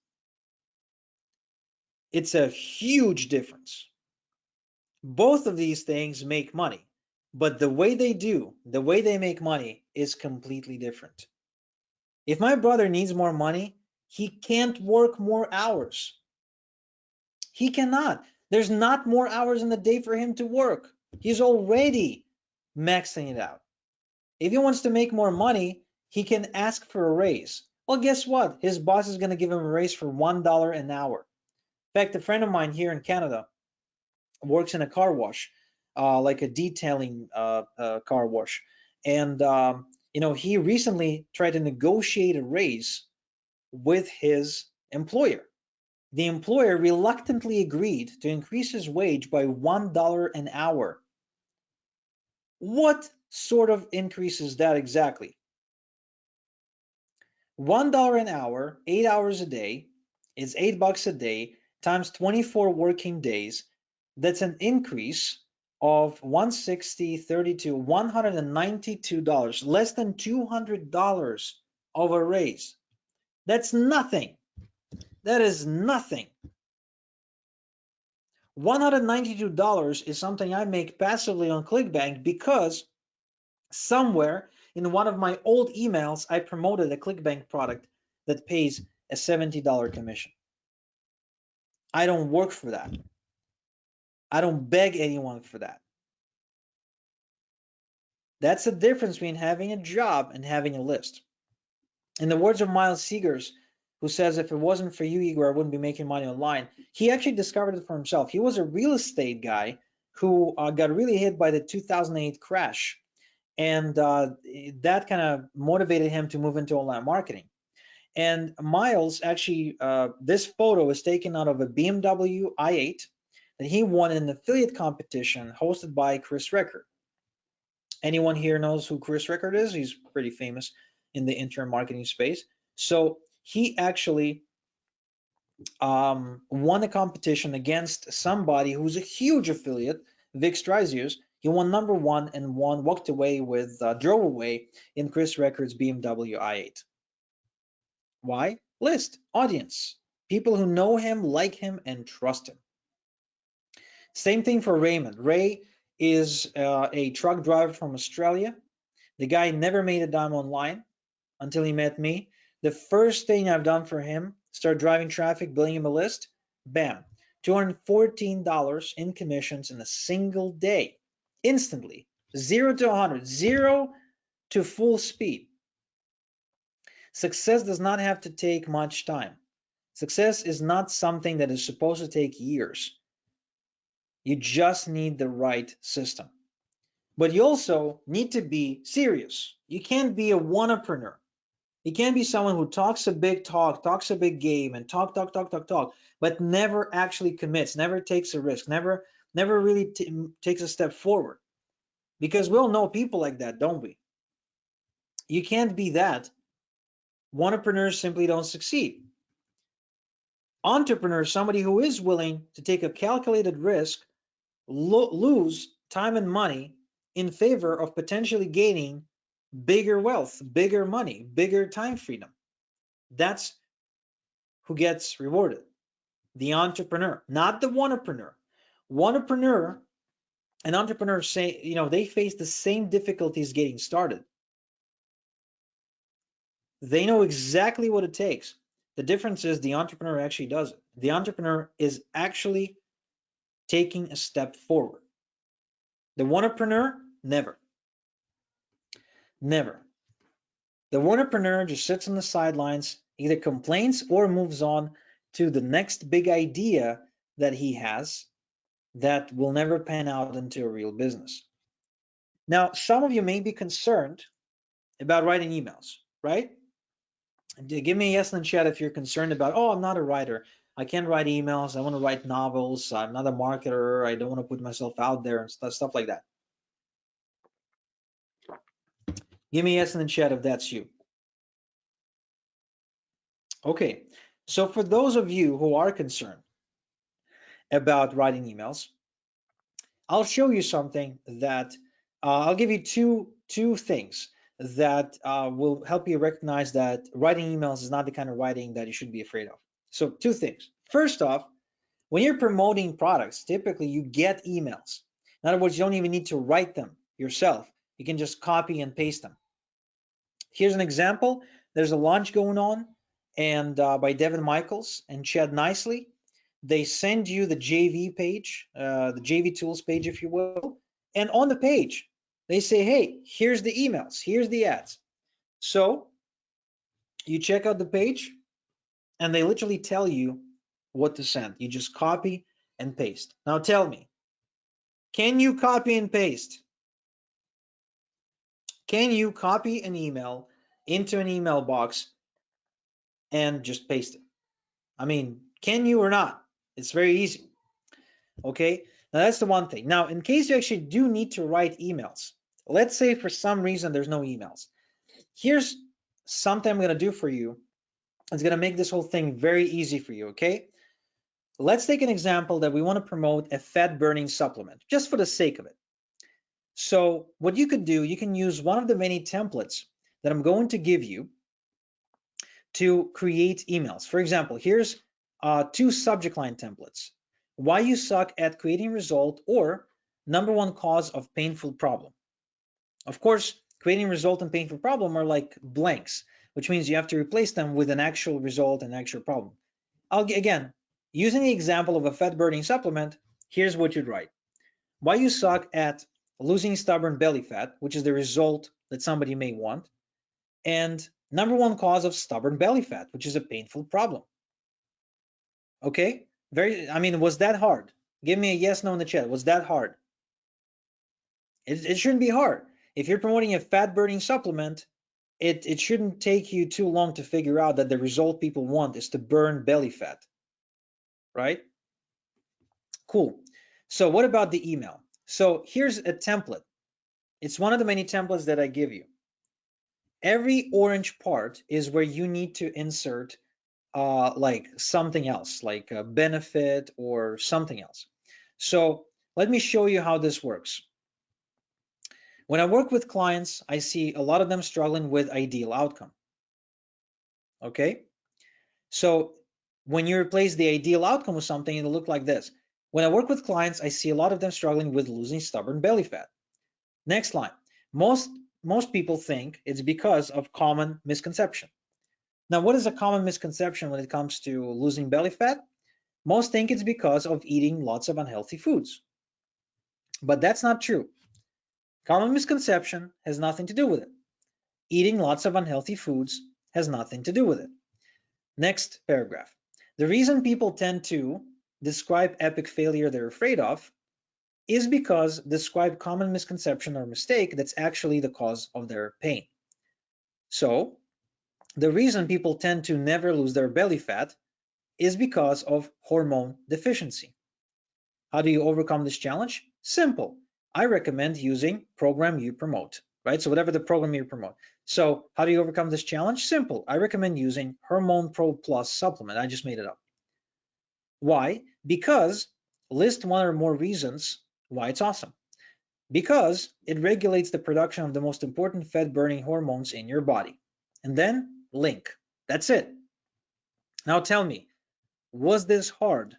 It's a huge difference. Both of these things make money, but the way they make money is completely different. If my brother needs more money, he can't work more hours. He cannot. There's not more hours in the day for him to work. He's already maxing it out. If he wants to make more money, he can ask for a raise. Well, guess what? His boss is going to give him a raise for $1 an hour. In fact, a friend of mine here in Canada works in a car wash, like a detailing car wash. And, he recently tried to negotiate a raise with his employer. The employer reluctantly agreed to increase his wage by $1 an hour. What sort of increase is that exactly? $1 an hour, 8 hours a day, is $8 a day times 24 working days. That's an increase of 160, 32, $192, less than $200 of a raise. That's nothing. That is nothing. $192 is something I make passively on ClickBank because somewhere in one of my old emails, I promoted a ClickBank product that pays a $70 commission. I don't work for that. I don't beg anyone for that. That's the difference between having a job and having a list. In the words of Miles Seegers, who says, if it wasn't for you, Igor, I wouldn't be making money online. He actually discovered it for himself. He was a real estate guy who got really hit by the 2008 crash. And that kind of motivated him to move into online marketing. And Miles actually, this photo is taken out of a BMW i8 that he won in an affiliate competition hosted by Chris Record. Anyone here knows who Chris Record is? He's pretty famous in the internet marketing space. So he actually won a competition against somebody who's a huge affiliate, Vic Strazius. He won number 1 and walked away with, drove away in Chris Record's BMW i8. Why? List, audience, people who know him, like him, and trust him. Same thing for Raymond. Ray is a truck driver from Australia. The guy never made a dime online until he met me. The first thing I've done for him, start driving traffic, building him a list, bam, $214 in commissions in a single day, instantly. 0 to 100, 0 to full speed. Success does not have to take much time. Success is not something that is supposed to take years. You just need the right system. But you also need to be serious. You can't be a wannapreneur. You can't be someone who talks a big talk, talks a big game, and talk, but never actually commits, never takes a risk, never really takes a step forward. Because we all know people like that, don't we? You can't be that. Wannapreneurs simply don't succeed. Entrepreneur, somebody who is willing to take a calculated risk, lose time and money in favor of potentially gaining bigger wealth, bigger money, bigger time freedom. That's who gets rewarded. The entrepreneur, not the wannapreneur. Wannapreneur and entrepreneurs say, they face the same difficulties getting started. They know exactly what it takes. The difference is the entrepreneur actually does it. The entrepreneur is actually taking a step forward. The wannapreneur, never. Never. The wannapreneur just sits on the sidelines, either complains or moves on to the next big idea that he has that will never pan out into a real business. Now, some of you may be concerned about writing emails, right? Give me a yes in the chat if you're concerned about, oh, I'm not a writer. I can't write emails. I want to write novels. I'm not a marketer. I don't want to put myself out there and stuff like that. Give me a yes in the chat if that's you. Okay, so for those of you who are concerned about writing emails, I'll show you something that I'll give you two things that will help you recognize that writing emails is not the kind of writing that you should be afraid of. So two things. First off, when you're promoting products, typically you get emails. In other words, you don't even need to write them yourself. You can just copy and paste them. Here's an example. There's a launch going on, and by Devin Michaels and Chad Nicely. They send you the JV page, the JV tools page, if you will. And on the page, they say, hey, here's the emails, here's the ads. So you check out the page, and they literally tell you what to send. You just copy and paste. Now tell me, can you copy and paste? Can you copy an email into an email box and just paste it? I mean, can you or not? It's very easy. Okay, now that's the one thing. Now, in case you actually do need to write emails, let's say for some reason there's no emails. Here's something I'm going to do for you. It's going to make this whole thing very easy for you, okay? Let's take an example that we want to promote a fat burning supplement, just for the sake of it. So what you could do, you can use one of the many templates that I'm going to give you to create emails. For example, here's two subject line templates. Why you suck at creating result, or number one cause of painful problem. Of course, creating result and painful problem are like blanks, which means you have to replace them with an actual result and actual problem. Again, using the example of a fat burning supplement, here's what you'd write. Why you suck at losing stubborn belly fat, which is the result that somebody may want, and number one cause of stubborn belly fat, which is a painful problem. Okay, was that hard? Give me a yes, no in the chat. Was that hard? It shouldn't be hard. If you're promoting a fat burning supplement, it shouldn't take you too long to figure out that the result people want is to burn belly fat, right? Cool. So what about the email? So here's a template. It's one of the many templates that I give you. Every orange part is where you need to insert like something else, like a benefit or something else. So let me show you how this works. When I work with clients, I see a lot of them struggling with ideal outcome. Okay, so when you replace the ideal outcome with something, it'll look like this. When I work with clients, I see a lot of them struggling with losing stubborn belly fat. Next line. Most people think it's because of common misconception. Now, what is a common misconception when it comes to losing belly fat? Most think it's because of eating lots of unhealthy foods, but that's not true. Common misconception has nothing to do with it. Eating lots of unhealthy foods has nothing to do with it. Next paragraph. The reason people tend to describe epic failure they're afraid of is because describe common misconception or mistake that's actually the cause of their pain. So the reason people tend to never lose their belly fat is because of hormone deficiency. How do you overcome this challenge? Simple. I recommend using program you promote, right? So whatever the program you promote. So how do you overcome this challenge? Simple. I recommend using Hormone Pro Plus supplement. I just made it up. Why? Because list one or more reasons why it's awesome. Because it regulates the production of the most important fat-burning hormones in your body. And then link. That's it. Now tell me, was this hard?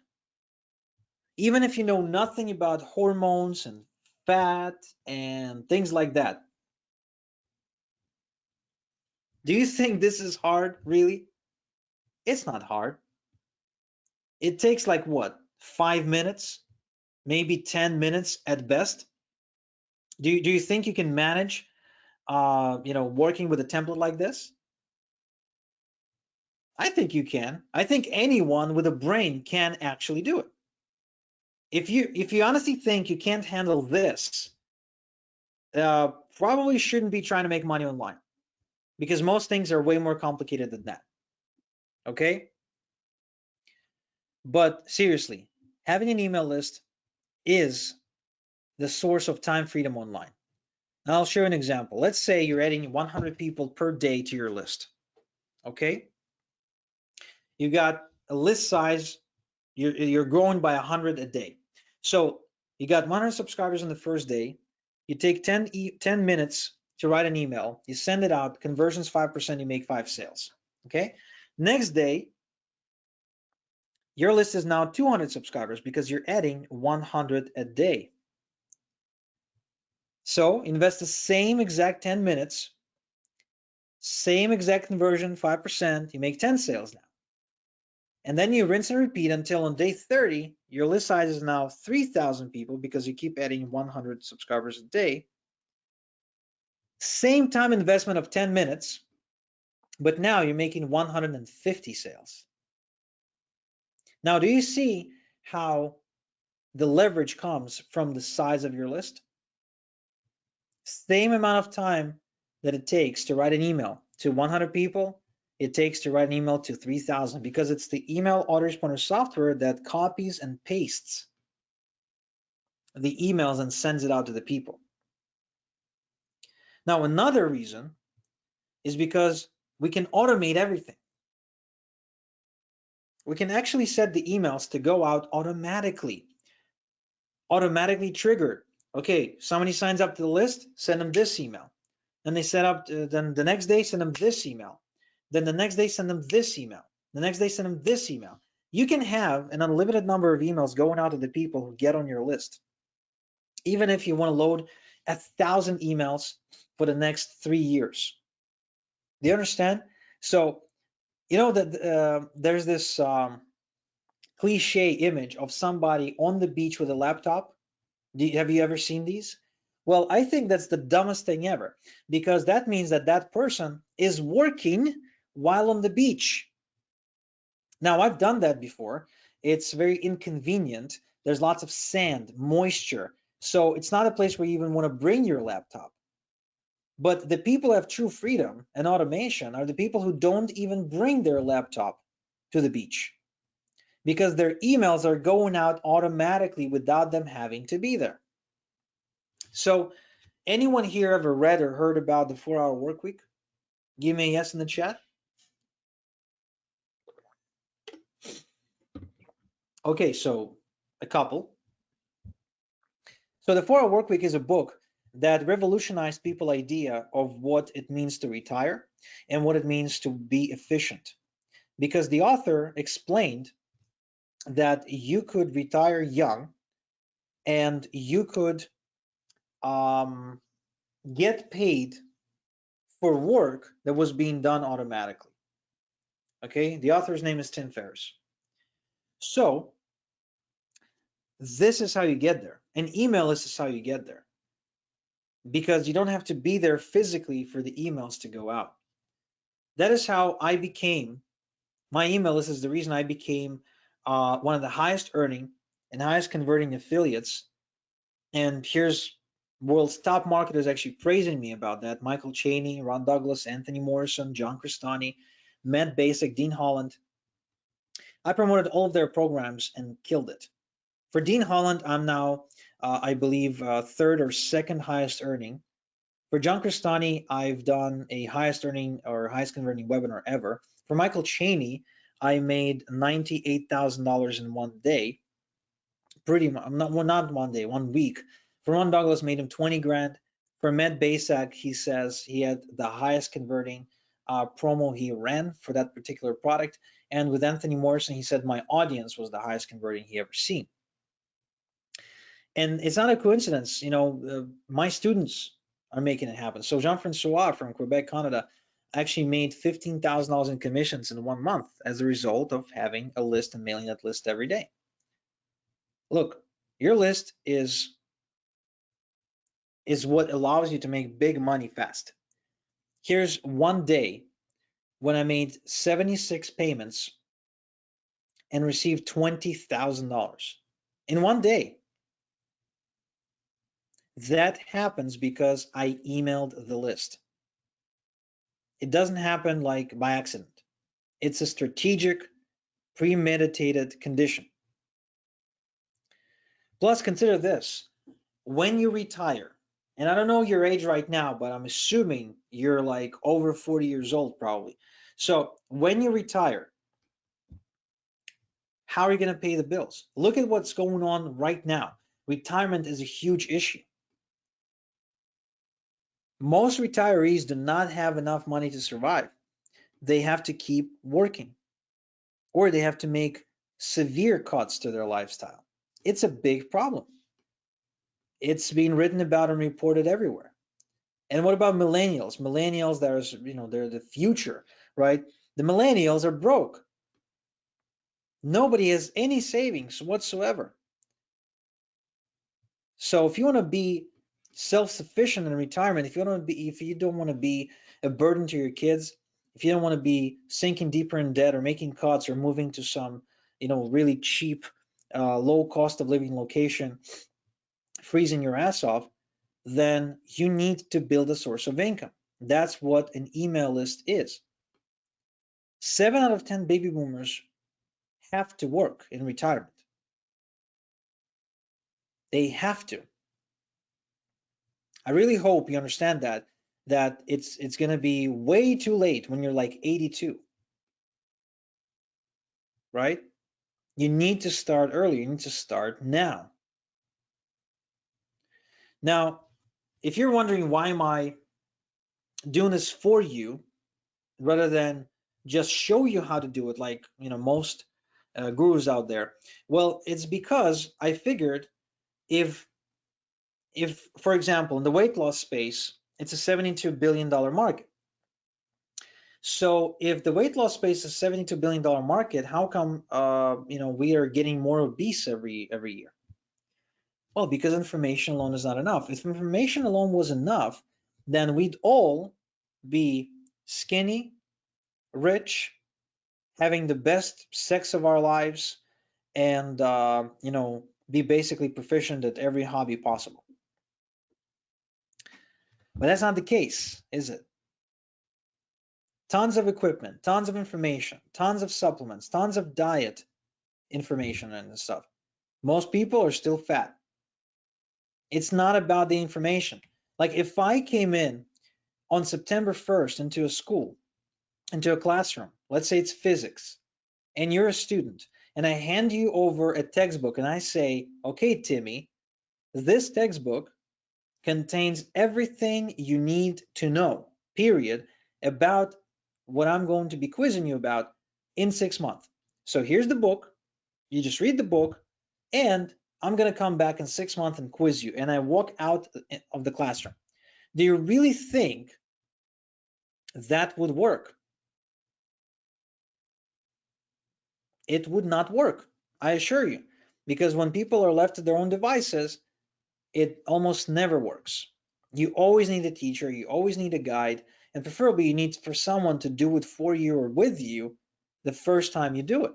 Even if you know nothing about hormones and fat and things like that, do you think this is hard, really? It's not hard. It takes like what, 5 minutes, maybe 10 minutes at best. Do you think you can manage, working with a template like this? I think you can. I think anyone with a brain can actually do it. If you honestly think you can't handle this, probably shouldn't be trying to make money online, because most things are way more complicated than that. Okay? But seriously, having an email list is the source of time freedom online. Now I'll show you an example. Let's say you're adding 100 people per day to your list. Okay? You got a list size, you're growing by 100 a day. So you got 100 subscribers on the first day. You take 10 minutes to write an email. You send it out. Conversions 5%. You make 5 sales. Okay. Next day, your list is now 200 subscribers because you're adding 100 a day. So invest the same exact 10 minutes, same exact conversion, 5%. You make 10 sales now. And then you rinse and repeat until on day 30, your list size is now 3,000 people because you keep adding 100 subscribers a day. Same time investment of 10 minutes, but now you're making 150 sales. Now, do you see how the leverage comes from the size of your list? Same amount of time that it takes to write an email to 100 people, it takes to write an email to 3,000, because it's the email autoresponder software that copies and pastes the emails and sends it out to the people. Now, another reason is because we can automate everything. We can actually set the emails to go out automatically triggered. Okay, somebody signs up to the list, send them this email. Then they set up, then the next day, send them this email. Then the next day, send them this email. The next day, send them this email. You can have an unlimited number of emails going out to the people who get on your list. Even if you want to load 1,000 emails for the next 3 years. Do you understand? So, you know that there's this cliche image of somebody on the beach with a laptop. Have you ever seen these? Well, I think that's the dumbest thing ever, because that means that that person is working while on the beach. Now, I've done that before. It's very inconvenient. There's lots of sand, moisture. So it's not a place where you even want to bring your laptop. But the people who have true freedom and automation are the people who don't even bring their laptop to the beach, because their emails are going out automatically without them having to be there. So anyone here ever read or heard about the 4-hour work week? Give me a yes in the chat. Okay, so a couple. So the 4-hour work week is a book that revolutionized people's idea of what it means to retire and what it means to be efficient. Because the author explained that you could retire young and you could get paid for work that was being done automatically. Okay, the author's name is Tim Ferriss. So this is how you get there. An email list is how you get there, because you don't have to be there physically for the emails to go out. That is how I became, my email list is the reason I became one of the highest earning and highest converting affiliates. And here's world's top marketers actually praising me about that: Michael Cheney, Ron Douglas, Anthony Morrison, John Crestani, Matt Basic, Dean Holland. I promoted all of their programs and killed it. For Dean Holland, I'm now, I believe, third or second highest earning. For John Crestani, I've done a highest earning or highest converting webinar ever. For Michael Cheney, I made $98,000 in one day. Pretty much, not one day, 1 week. For Ron Douglas, made him 20 grand. For Matt Basak, he says he had the highest converting promo he ran for that particular product. And with Anthony Morrison, he said my audience was the highest converting he ever seen. And it's not a coincidence, my students are making it happen. So Jean-Francois from Quebec, Canada, actually made $15,000 in commissions in 1 month as a result of having a list and mailing that list every day. Look, your list is what allows you to make big money fast. Here's one day when I made 76 payments and received $20,000 in one day. That happens because I emailed the list. It doesn't happen like by accident. It's a strategic, premeditated condition. Plus, consider this: when you retire, and I don't know your age right now, but I'm assuming you're like over 40 years old probably. So when you retire, how are you going to pay the bills? Look at what's going on right now. Retirement is a huge issue. Most retirees do not have enough money to survive. They have to keep working, or they have to make severe cuts to their lifestyle. It's a big problem. It's being written about and reported everywhere. And what about millennials? Millennials, they're the future, right? The millennials are broke. Nobody has any savings whatsoever. So if you want to be self-sufficient in retirement, if you don't want to be a burden to your kids, if you don't want to be sinking deeper in debt or making cuts or moving to some, really cheap, low cost of living location, freezing your ass off, then you need to build a source of income. That's what an email list is. 7 out of 10 baby boomers have to work in retirement. They have to. I really hope you understand that it's going to be way too late when you're like 82, right? You need to start early. You need to start now. Now, if you're wondering why am I doing this for you rather than just show you how to do it like, most gurus out there, well, it's because I figured if for example, in the weight loss space, it's a $72 billion market. So if the weight loss space is $72 billion market, how come we are getting more obese every year? Well, because information alone is not enough. If information alone was enough, then we'd all be skinny, rich, having the best sex of our lives, and be basically proficient at every hobby possible. But that's not the case, is it? Tons of equipment, tons of information, tons of supplements, tons of diet information and stuff. Most people are still fat. It's not about the information. Like if I came in on September 1st into a school, into a classroom, let's say it's physics, and you're a student, and I hand you over a textbook and I say, okay, Timmy, this textbook contains everything you need to know, period, about what I'm going to be quizzing you about in 6 months. So here's the book. You just read the book, and I'm going to come back in 6 months and quiz you. And I walk out of the classroom. Do you really think that would work? it would not work. I assure you, because when people are left to their own devices, it almost never works. You always need a teacher, you always need a guide, and preferably you need for someone to do it for you or with you the first time you do it.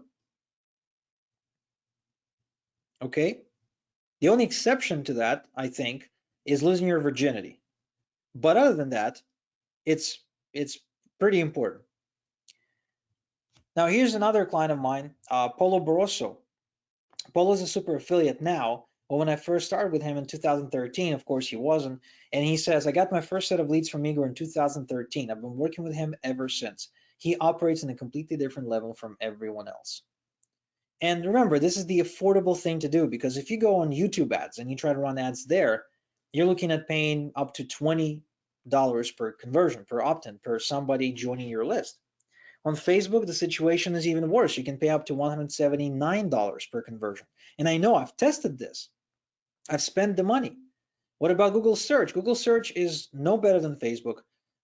Okay? The only exception to that, I think, is losing your virginity. But other than that, it's pretty important. Now here's another client of mine, Polo Barroso. Polo's a super affiliate now, but when I first started with him in 2013, of course he wasn't. And he says, I got my first set of leads from Igor in 2013. I've been working with him ever since. He operates in a completely different level from everyone else. And remember, this is the affordable thing to do, because if you go on YouTube ads and you try to run ads there, you're looking at paying up to $20 per conversion, per opt-in, per somebody joining your list. On Facebook, the situation is even worse. You can pay up to $179 per conversion. And I know I've tested this. I've spent the money. What about Google search? Google search is no better than Facebook.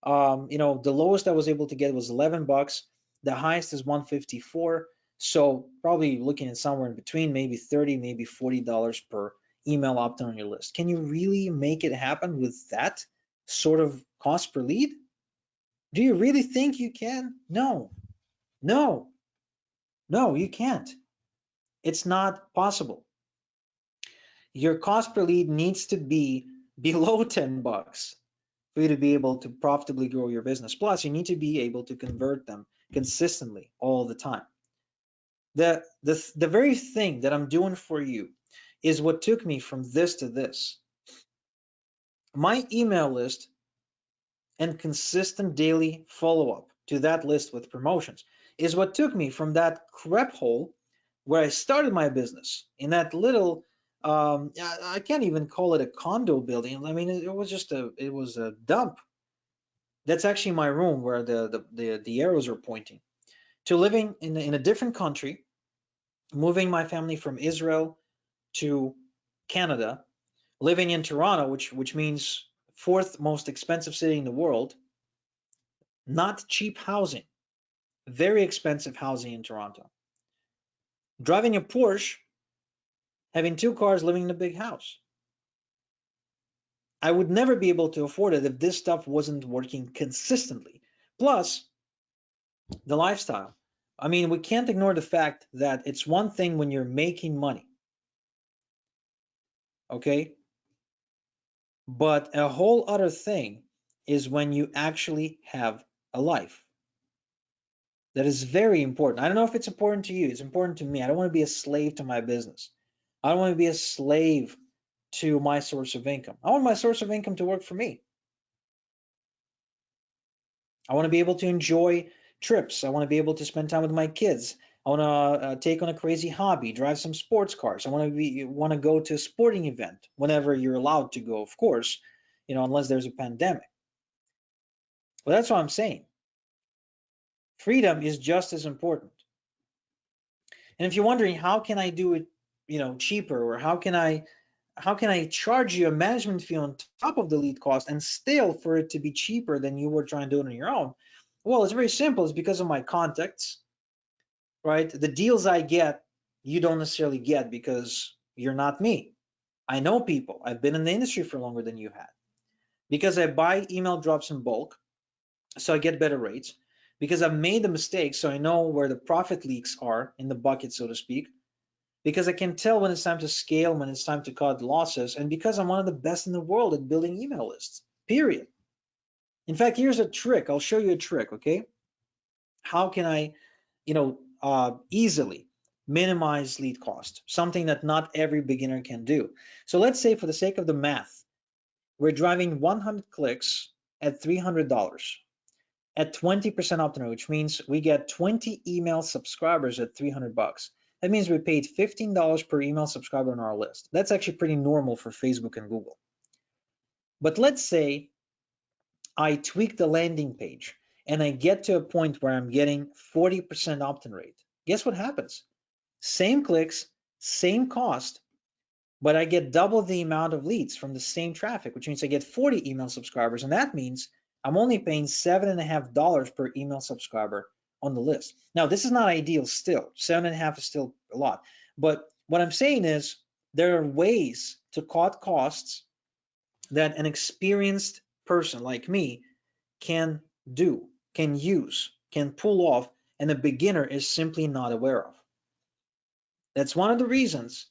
The lowest I was able to get was $11. The highest is $154. So probably looking at somewhere in between, maybe $30, maybe $40 per email opt-in on your list. Can you really make it happen with that sort of cost per lead? Do you really think you can? No, you can't. It's not possible. Your cost per lead needs to be below $10 for you to be able to profitably grow your business. Plus, you need to be able to convert them consistently all the time. The very thing that I'm doing for you is what took me from this to this. My email list and consistent daily follow-up to that list with promotions is what took me from that crap hole where I started my business in that little I can't even call it a condo building. I mean, it was a dump. That's actually my room where the arrows are pointing, to living in a different country, moving my family from Israel to Canada, living in Toronto, which means fourth most expensive city in the world. Not cheap housing, very expensive housing in Toronto. Driving a Porsche, having 2 cars, living in a big house. I would never be able to afford it if this stuff wasn't working consistently. Plus, the lifestyle. I mean, we can't ignore the fact that it's one thing when you're making money, okay? But a whole other thing is when you actually have a life. That is very important. I don't know if it's important to you. It's important to me. I don't want to be a slave to my business. I don't want to be a slave to my source of income. I want my source of income to work for me. I want to be able to enjoy trips. I want to be able to spend time with my kids. I want to take on a crazy hobby, drive some sports cars. I want to go to a sporting event whenever you're allowed to go, of course, unless there's a pandemic. Well, that's what I'm saying. Freedom is just as important. And if you're wondering how can I do it, cheaper, or how can I charge you a management fee on top of the lead cost and still for it to be cheaper than you were trying to do it on your own? Well, it's very simple. It's because of my contacts, right? The deals I get, you don't necessarily get because you're not me. I know people. I've been in the industry for longer than you had. Because I buy email drops in bulk, so I get better rates. Because I've made the mistakes, so I know where the profit leaks are in the bucket, so to speak. Because I can tell when it's time to scale, when it's time to cut losses, and because I'm one of the best in the world at building email lists, period. In fact, here's a trick. I'll show you a trick, okay? How can I, easily minimize lead cost, something that not every beginner can do. So let's say, for the sake of the math, we're driving 100 clicks at $300 at 20% opt-in, which means we get 20 email subscribers at $300. That means we paid $15 per email subscriber on our list. That's actually pretty normal for Facebook and Google. But let's say I tweak the landing page and I get to a point where I'm getting 40% opt-in rate. Guess what happens? Same clicks, same cost, but I get double the amount of leads from the same traffic, which means I get 40 email subscribers. And that means I'm only paying $7.50 per email subscriber on the list. Now, this is not ideal still. 7.5 is still a lot. But what I'm saying is there are ways to cut costs that an experienced person like me can do, can use, can pull off, and a beginner is simply not aware of. That's one of the reasons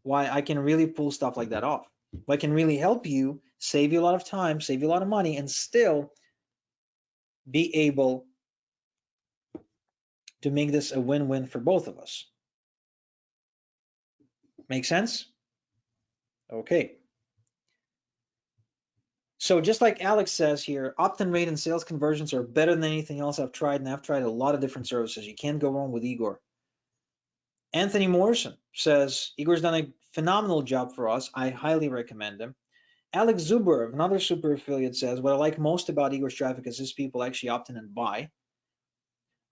why I can really pull stuff like that off. I can really help you, save you a lot of time, save you a lot of money, and still be able to make this a win-win for both of us. Make sense? Okay. So just like Alex says here, opt-in rate and sales conversions are better than anything else I've tried, and I've tried a lot of different services. You can't go wrong with Igor. Anthony Morrison says, Igor's done a phenomenal job for us. I highly recommend him. Alex Zuber, another super affiliate, says, what I like most about Igor's traffic is his people actually opt in and buy.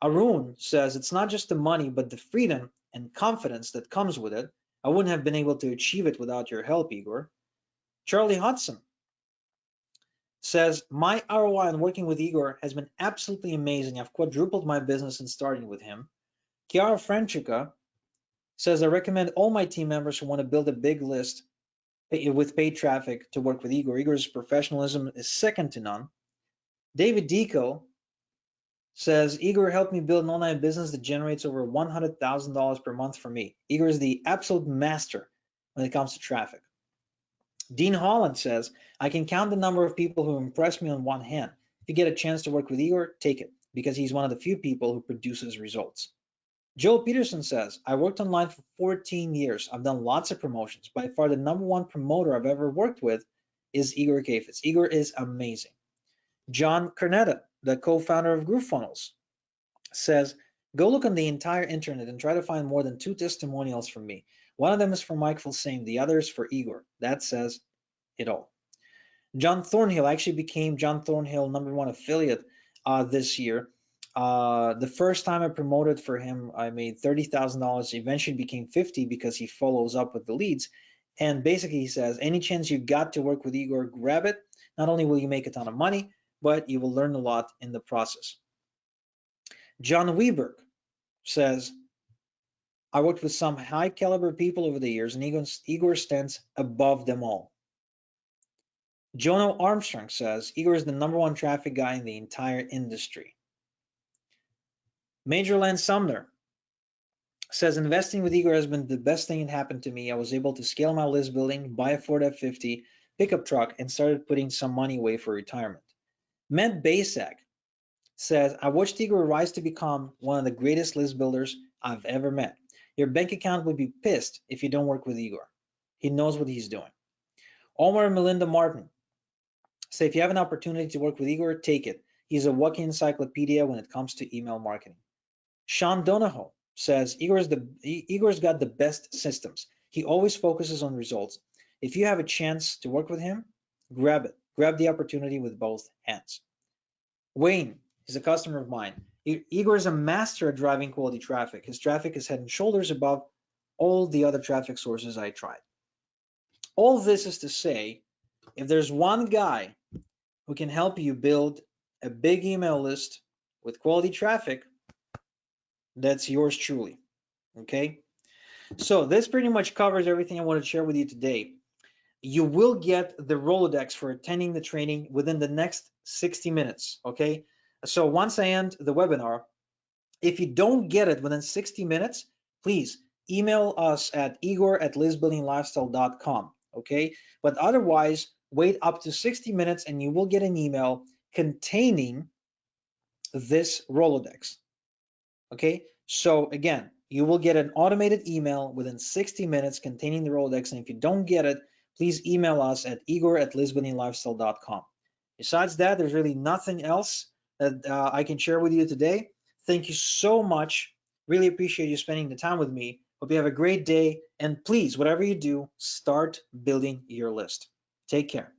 Arun says, it's not just the money, but the freedom and confidence that comes with it. I wouldn't have been able to achieve it without your help, Igor. Charlie Hudson says, my ROI on working with Igor has been absolutely amazing. I've quadrupled my business in starting with him. Chiara Franchica says, I recommend all my team members who want to build a big list with paid traffic to work with Igor. Igor's professionalism is second to none. David Deco says, Igor helped me build an online business that generates over $100,000 per month for me. Igor is the absolute master when it comes to traffic. Dean Holland says, I can count the number of people who impress me on one hand. If you get a chance to work with Igor, take it, because he's one of the few people who produces results. Joe Peterson says, I worked online for 14 years. I've done lots of promotions. By far, the #1 promoter I've ever worked with is Igor Kafitz. Igor is amazing. John Cornetta, the co-founder of GrooveFunnels, says, go look on the entire internet and try to find more than 2 testimonials from me. One of them is from Mike Fulsame, the other is for Igor. That says it all. John Thornhill actually became John Thornhill #1 affiliate this year. The first time I promoted for him, I made $30,000. Eventually became 50 because he follows up with the leads. And basically he says, any chance you got to work with Igor, grab it. Not only will you make a ton of money, but you will learn a lot in the process. John Weberg says, I worked with some high caliber people over the years, and Igor stands above them all. Jono Armstrong says, Igor is the #1 traffic guy in the entire industry. Major Lance Sumner says, investing with Igor has been the best thing that happened to me. I was able to scale my list building, buy a Ford F50 pickup truck, and started putting some money away for retirement. Matt Basak says, I watched Igor rise to become one of the greatest list builders I've ever met. Your bank account would be pissed if you don't work with Igor. He knows what he's doing. Omar and Melinda Martin say, if you have an opportunity to work with Igor, take it. He's a walking encyclopedia when it comes to email marketing. Sean Donahoe says, Igor's got the best systems. He always focuses on results. If you have a chance to work with him, grab it. Grab the opportunity with both hands. Wayne is a customer of mine. Igor is a master at driving quality traffic. His traffic is head and shoulders above all the other traffic sources I tried. All this is to say, if there's one guy who can help you build a big email list with quality traffic, that's yours truly. Okay? So this pretty much covers everything I want to share with you today. You will get the Rolodex for attending the training within the next 60 minutes. Okay? So once I end the webinar, if you don't get it within 60 minutes, please email us at igor@listbuildinglifestyle.com. Okay? But otherwise, wait up to 60 minutes and you will get an email containing this Rolodex. Okay? So again, you will get an automated email within 60 minutes containing the Rolodex. And if you don't get it, please email us at igor@listbuildinglifestyle.com. Besides that, there's really nothing else that I can share with you today. Thank you so much. Really appreciate you spending the time with me. Hope you have a great day. And please, whatever you do, start building your list. Take care.